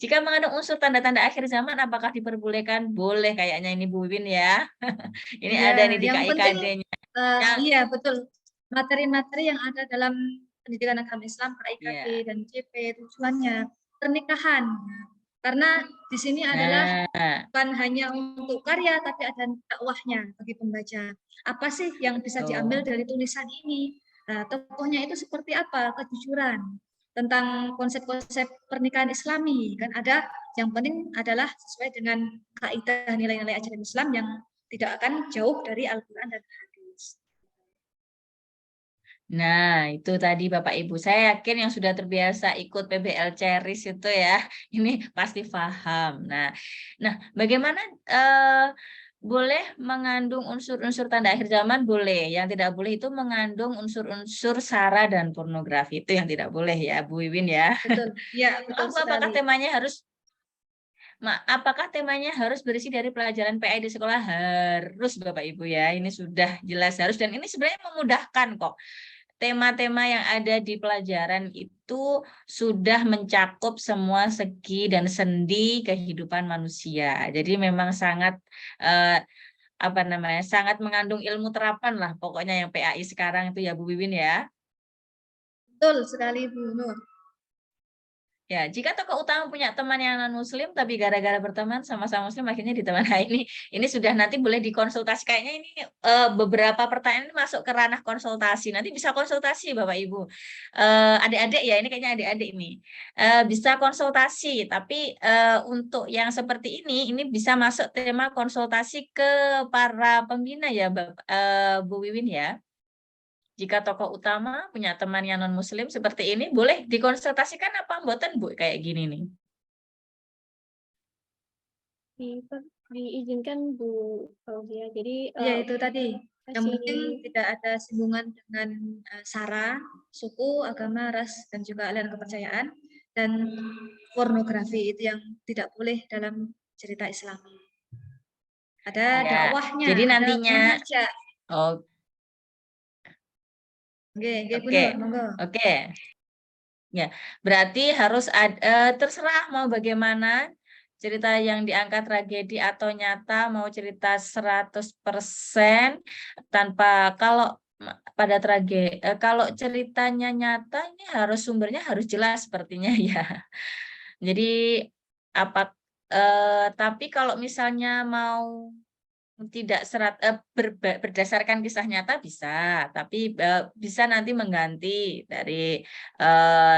Jika mengandung unsur tanda-tanda akhir zaman apakah diperbolehkan? Boleh kayaknya ini Bu Wiwin ya. Ini ya, ada nih di yang KIKD-nya. Iya betul. Materi-materi yang ada dalam pendidikan agama Islam KIKD dan CP tujuannya pernikahan. Karena di sini adalah bukan hanya untuk karya tapi ada dakwahnya bagi pembaca. Apa sih yang bisa diambil dari tulisan ini? Tokohnya itu seperti apa? Kejujuran tentang konsep-konsep pernikahan Islami kan ada. Yang penting adalah sesuai dengan kaidah nilai-nilai ajaran Islam yang tidak akan jauh dari Al-Quran dan hadis. Nah, itu tadi Bapak Ibu. Saya yakin yang sudah terbiasa ikut PBL Charis itu ya, ini pasti paham. Nah, bagaimana boleh mengandung unsur-unsur tanda akhir zaman? Boleh. Yang tidak boleh itu mengandung unsur-unsur sara dan pornografi. Itu yang tidak boleh ya, Bu Wiwin ya. Betul. Ya, betul sekali. Apakah temanya harus apakah temanya harus berisi dari pelajaran PI di sekolah? Harus Bapak Ibu ya, ini sudah jelas harus, dan ini sebenarnya memudahkan kok. Tema-tema yang ada di pelajaran itu sudah mencakup semua segi dan sendi kehidupan manusia. Jadi memang sangat sangat mengandung ilmu terapan lah pokoknya yang PAI sekarang itu ya Bu Wiwin ya. Betul sekali Bu Nur. Ya, jika tokoh utama punya teman yang non-muslim, tapi gara-gara berteman sama-sama muslim, akhirnya di teman. Nah, ini sudah nanti boleh dikonsultasi. Kayaknya ini beberapa pertanyaan ini masuk ke ranah konsultasi. Nanti bisa konsultasi Bapak Ibu. Adik-adik ya, ini kayaknya adik-adik ini. Bisa konsultasi, tapi untuk yang seperti ini bisa masuk tema konsultasi ke para pembina ya, Bu Wiwin ya. Jika tokoh utama punya teman yang non-muslim seperti ini, boleh dikonsultasikan apa mboten Bu kayak gini nih? Diizinkan Bu Fauzia. Jadi Ya itu tadi. Yang kasih- penting tidak ada singgungan dengan sara, suku, agama, ras, dan juga aliran kepercayaan. Dan pornografi itu yang tidak boleh dalam cerita Islami. Ada Ya, dakwahnya, jadi ada nantinya, mengajak. oh, Oke, Bu oke, Nur, monggo. oke. Ya, berarti harus terserah mau bagaimana cerita yang diangkat tragedi atau nyata, mau cerita 100% tanpa, kalau pada tragedi, kalau ceritanya nyata ini harus sumbernya harus jelas sepertinya ya. Jadi tapi kalau misalnya mau tidak berdasarkan kisah nyata bisa, tapi bisa nanti mengganti dari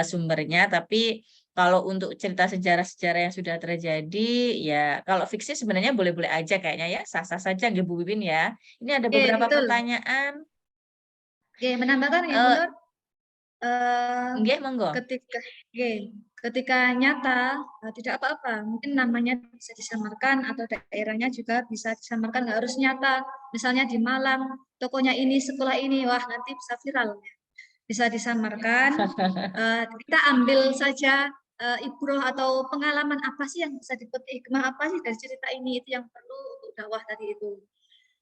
sumbernya. Tapi kalau untuk cerita sejarah-sejarah yang sudah terjadi, ya kalau fiksi sebenarnya boleh-boleh aja kayaknya ya, sah-sah saja nggih Bu Wiwin ya. Ini ada Oke, beberapa betul. pertanyaan. Oke, menambahkan ya Bu Nur. Nggih, monggo. Ketika nyata tidak apa-apa, mungkin namanya bisa disamarkan atau daerahnya juga bisa disamarkan, nggak harus nyata. Misalnya di Malang, tokonya ini, sekolah ini, wah nanti bisa viral. Bisa disamarkan. Kita ambil saja ibroh atau pengalaman apa sih yang bisa dipetik, hikmah apa sih dari cerita ini, itu yang perlu untuk dakwah tadi itu.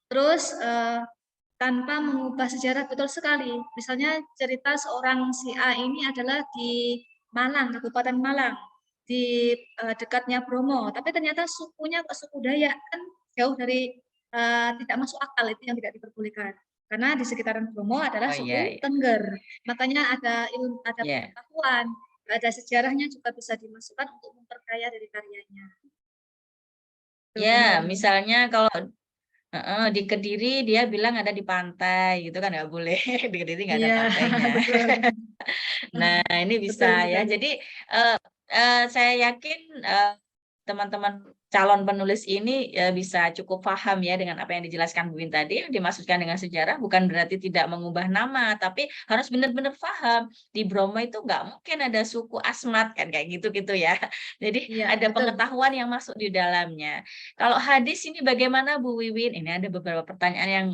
Terus tanpa mengubah sejarah, betul sekali. Misalnya cerita seorang si A ini adalah di Malang, Kabupaten Malang, di dekatnya Bromo, tapi ternyata sukunya suku Dayak, kan jauh dari tidak masuk akal, itu yang tidak diperbolehkan. Karena di sekitaran Bromo adalah suku Tengger, makanya ada pengetahuan, ada sejarahnya juga bisa dimasukkan untuk memperkaya dari karyanya. Ya, misalnya kalau di Kediri dia bilang ada di pantai gitu kan, nggak boleh. Di Kediri nggak ada pantainya. Nah, ini bisa ya. Jadi saya yakin teman-teman calon penulis ini bisa cukup paham ya dengan apa yang dijelaskan Bu Win tadi. Yang dimaksudkan dengan sejarah bukan berarti tidak mengubah nama, tapi harus benar-benar paham. Di Bromo itu nggak mungkin ada suku Asmat kan kayak gitu-gitu ya. Jadi ada pengetahuan yang masuk di dalamnya. Kalau hadis ini bagaimana Bu Wiwin? Ini ada beberapa pertanyaan yang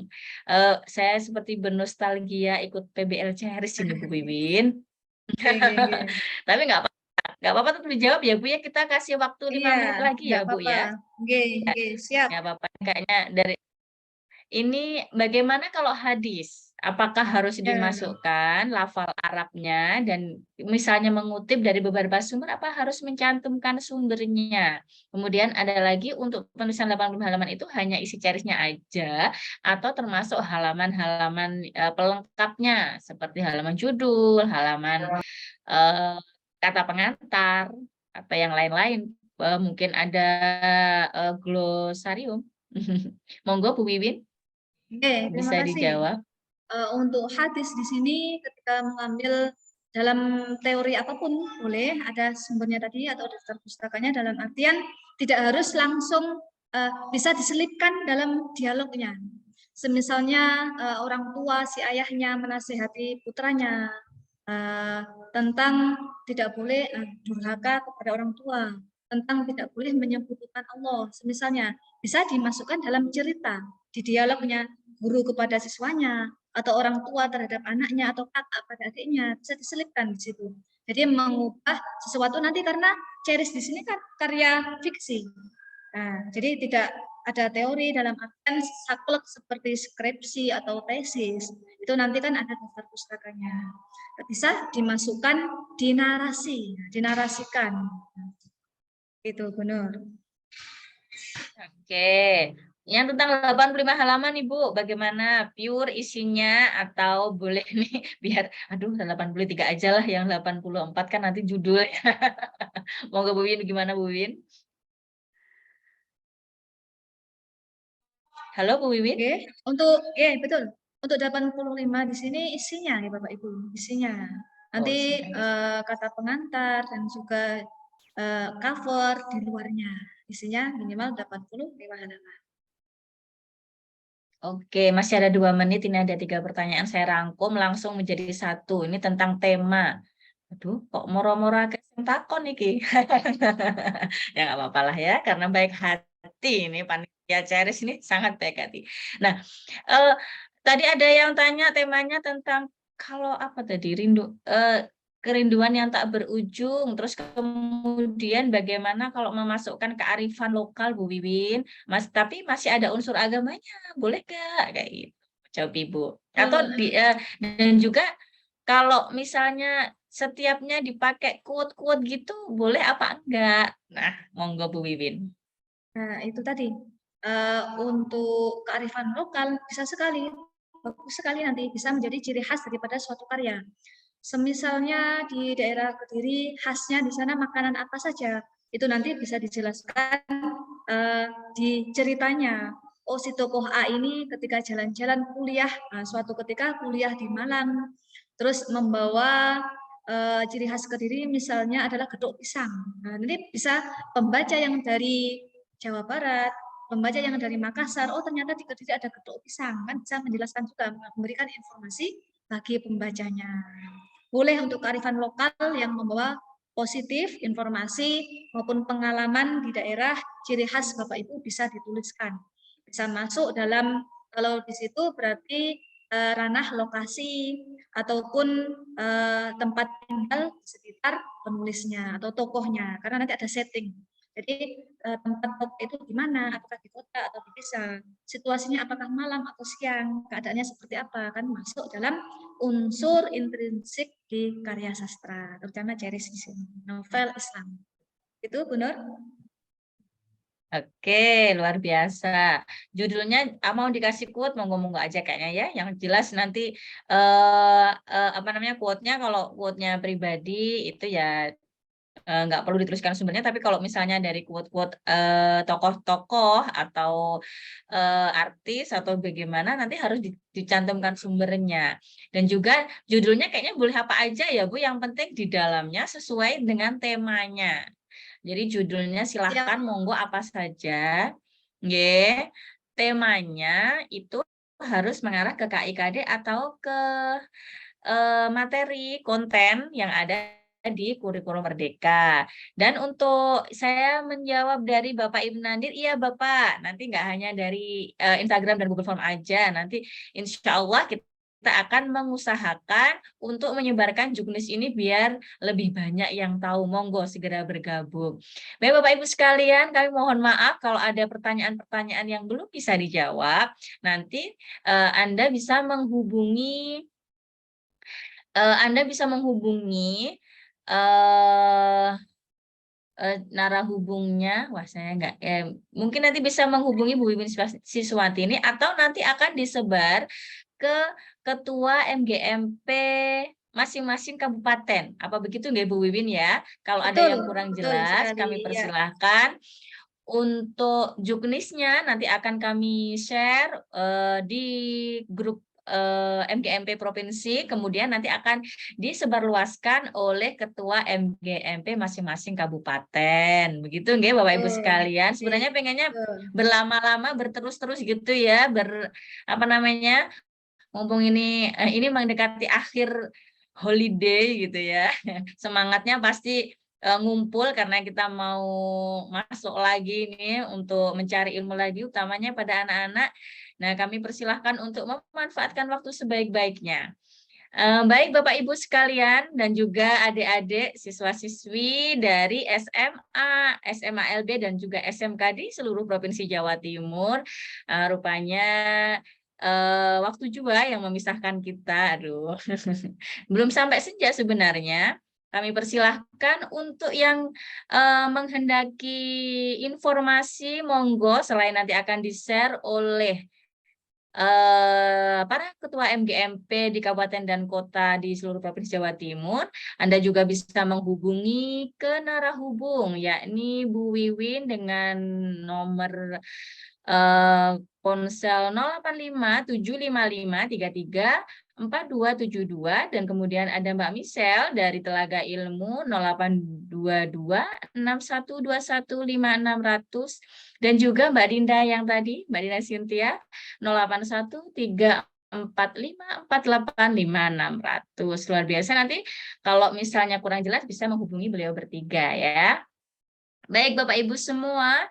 saya seperti bernostalgia ikut PBL Ceris ini Bu Wiwin. Tapi nggak apa-apa tetap dijawab ya Bu ya, kita kasih waktu 5 menit lagi ya Bu ya. Siap. Nggak apa-apa, kayaknya dari ini bagaimana kalau hadis? Apakah harus dimasukkan lafal Arabnya dan misalnya mengutip dari beberapa sumber, apa harus mencantumkan sumbernya? Kemudian ada lagi untuk penulisan 80 halaman itu hanya isi cerisnya aja atau termasuk halaman-halaman pelengkapnya seperti halaman judul, halaman kata pengantar atau yang lain-lain, mungkin ada glosarium. Monggo Bu Wiwin. Bisa dijawab. Untuk hadis di sini ketika mengambil dalam teori apapun boleh, ada sumbernya tadi atau daftar pustakanya, dalam artian tidak harus langsung bisa diselipkan dalam dialognya. Semisalnya orang tua, si ayahnya menasihati putranya tentang tidak boleh durhaka kepada orang tua, tentang tidak boleh menyebutkan Allah. Semisalnya bisa dimasukkan dalam cerita di dialognya, guru kepada siswanya atau orang tua terhadap anaknya atau kakak pada adiknya, bisa diselipkan di situ. Jadi mengubah sesuatu nanti karena Ceris di sini kan karya fiksi. Nah, jadi tidak ada teori dalam artian saklek seperti skripsi atau tesis. Itu nanti kan ada daftar pustakanya. Bisa dimasukkan di narasi, dinarasikan. Itu benar. Oke. Yang tentang 85 halaman Ibu, bagaimana? Pure isinya atau boleh nih biar aduh 83 aja lah, yang 84 kan nanti judulnya. Monggo Bu Win, gimana Bu Win? Halo Bu Wiwin? Oke, untuk betul. Untuk 85 di sini isinya ya Bapak Ibu, isinya. Nanti kata pengantar dan juga cover di luarnya. Isinya minimal 85 halaman. Oke, masih ada 2 menit. Ini ada 3 pertanyaan. Saya rangkum langsung menjadi 1. Ini tentang tema. Aduh, kok moro-moro akeh sing takon iki. Ya nggak apa-apa lah ya, karena baik hati ini panitia Ceris ini sangat baik hati. Nah, tadi ada yang tanya temanya tentang kalau apa tadi kerinduan yang tak berujung, terus kemudian bagaimana kalau memasukkan kearifan lokal Bu Wiwin, tapi masih ada unsur agamanya, boleh nggak kayak gitu? Jawab Ibu. Atau dan juga kalau misalnya setiapnya dipakai quote-quote gitu, boleh apa enggak? Nah, monggo Bu Wiwin. Nah, itu tadi. Untuk kearifan lokal bisa sekali, bagus sekali nanti bisa menjadi ciri khas daripada suatu karya. Semisalnya di daerah Kediri, khasnya di sana makanan apa saja, itu nanti bisa dijelaskan di ceritanya. Oh, si tokoh A ini ketika jalan-jalan kuliah, suatu ketika kuliah di Malang, terus membawa ciri khas Kediri misalnya adalah gedok pisang. Nah, nanti bisa pembaca yang dari Jawa Barat, pembaca yang dari Makassar, oh ternyata di Kediri ada gedok pisang, kan bisa menjelaskan juga, memberikan informasi bagi pembacanya. Boleh untuk kearifan lokal yang membawa positif, informasi maupun pengalaman di daerah, ciri khas Bapak Ibu bisa dituliskan. Bisa masuk dalam, kalau di situ berarti ranah lokasi ataupun tempat tinggal di sekitar penulisnya atau tokohnya, karena nanti ada setting. Jadi tempat tokoh itu di mana, apakah di kota atau di desa, situasinya apakah malam atau siang, keadaannya seperti apa, kan masuk dalam unsur intrinsik di karya sastra, terutama Ceris di sini, novel Islam. Itu benar? Oke, luar biasa. Judulnya mau dikasih quote, monggo-monggo aja kayaknya ya. Yang jelas nanti apa namanya quote-nya, kalau quote-nya pribadi itu ya nggak perlu dituliskan sumbernya, tapi kalau misalnya dari quote-quote tokoh-tokoh atau artis atau bagaimana, nanti harus dicantumkan sumbernya. Dan juga judulnya kayaknya boleh apa aja ya Bu, yang penting di dalamnya sesuai dengan temanya. Jadi judulnya silahkan monggo apa saja. Nggih. Temanya itu harus mengarah ke KIKD atau ke materi konten yang ada di kurikulum Merdeka. Dan untuk saya menjawab dari Bapak Ibu Nandir, iya Bapak, nanti nggak hanya dari Instagram dan Google Form aja, nanti insya Allah kita akan mengusahakan untuk menyebarkan juknis ini biar lebih banyak yang tahu. Monggo segera bergabung. Baik Bapak Ibu sekalian, kami mohon maaf kalau ada pertanyaan-pertanyaan yang belum bisa dijawab. Nanti Anda bisa menghubungi narahubungnya, wah saya nggak, mungkin nanti bisa menghubungi Bu Wiwin Siswati ini, atau nanti akan disebar ke ketua MGMP masing-masing kabupaten. Apa begitu nggak Bu Wiwin ya? Kalau ada yang kurang jelas, kami persilahkan. Untuk juknisnya nanti akan kami share di grup MGMP provinsi, kemudian nanti akan disebarluaskan oleh ketua MGMP masing-masing kabupaten. Begitu nggih Bapak Ibu sekalian. Sebenarnya pengennya berlama-lama, berterus-terus gitu ya, apa namanya? Mumpung ini mendekati akhir holiday gitu ya. Semangatnya pasti ngumpul karena kita mau masuk lagi nih untuk mencari ilmu lagi, utamanya pada anak-anak. Nah, kami persilahkan untuk memanfaatkan waktu sebaik-baiknya. Baik Bapak Ibu sekalian dan juga adik-adik siswa-siswi dari SMA, SMA LB dan juga SMK di seluruh Provinsi Jawa Timur. Rupanya waktu juga yang memisahkan kita. Aduh. Belum sampai senja sebenarnya. Kami persilahkan untuk yang menghendaki informasi, monggo selain nanti akan di-share oleh para ketua MGMP di kabupaten dan kota di seluruh Provinsi Jawa Timur, Anda juga bisa menghubungi ke narahubung, yakni Bu Wiwin dengan nomor ponsel 085-755-33-4272, dan kemudian ada Mbak Michelle dari Telaga Ilmu 0822-6121-5600, dan juga Mbak Dinda yang tadi, Mbak Dinda Cynthia 081-345-485600. Luar biasa, nanti kalau misalnya kurang jelas bisa menghubungi beliau bertiga ya. Baik Bapak Ibu semua,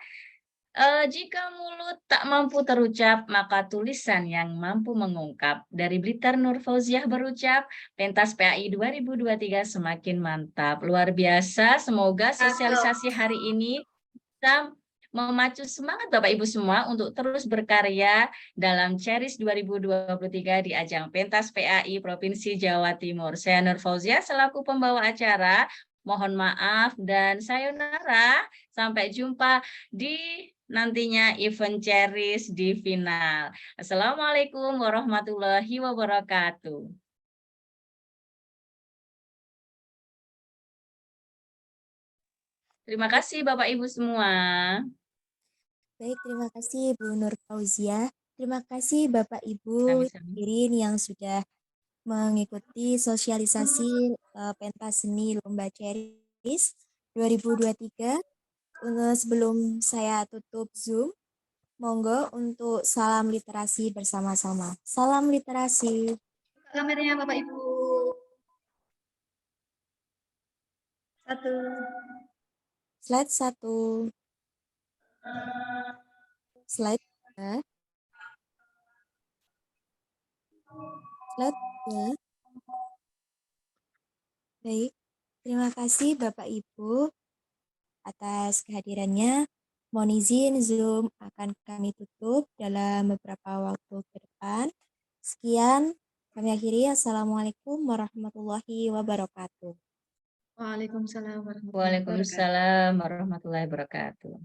jika mulut tak mampu terucap, maka tulisan yang mampu mengungkap. Dari Blitar Nur Fauziah berucap, pentas PAI 2023 semakin mantap. Luar biasa, semoga sosialisasi hari ini bisa memacu semangat Bapak Ibu semua untuk terus berkarya dalam Ceris 2023 di ajang pentas PAI Provinsi Jawa Timur. Saya Nur Fauziah selaku pembawa acara, mohon maaf dan sayonara. Sampai jumpa di nantinya event Ceris di final. Assalamualaikum warahmatullahi wabarakatuh. Terima kasih Bapak Ibu semua. Baik, terima kasih Bu Nur Fauziah. Terima kasih Bapak Ibu Sami-sami. hadirin yang sudah mengikuti sosialisasi pentas seni Lomba Ceris 2023. Sebelum saya tutup Zoom, monggo untuk salam literasi bersama-sama. Salam literasi. Kameranya Bapak Ibu. 1. Slide 1. Slide 2. Slide 2. Baik, terima kasih Bapak Ibu atas kehadirannya. Mohon izin Zoom akan kami tutup dalam beberapa waktu ke depan. Sekian, kami akhiri. Assalamualaikum warahmatullahi wabarakatuh. Waalaikumsalam warahmatullahi wabarakatuh. Waalaikumsalam warahmatullahi wabarakatuh.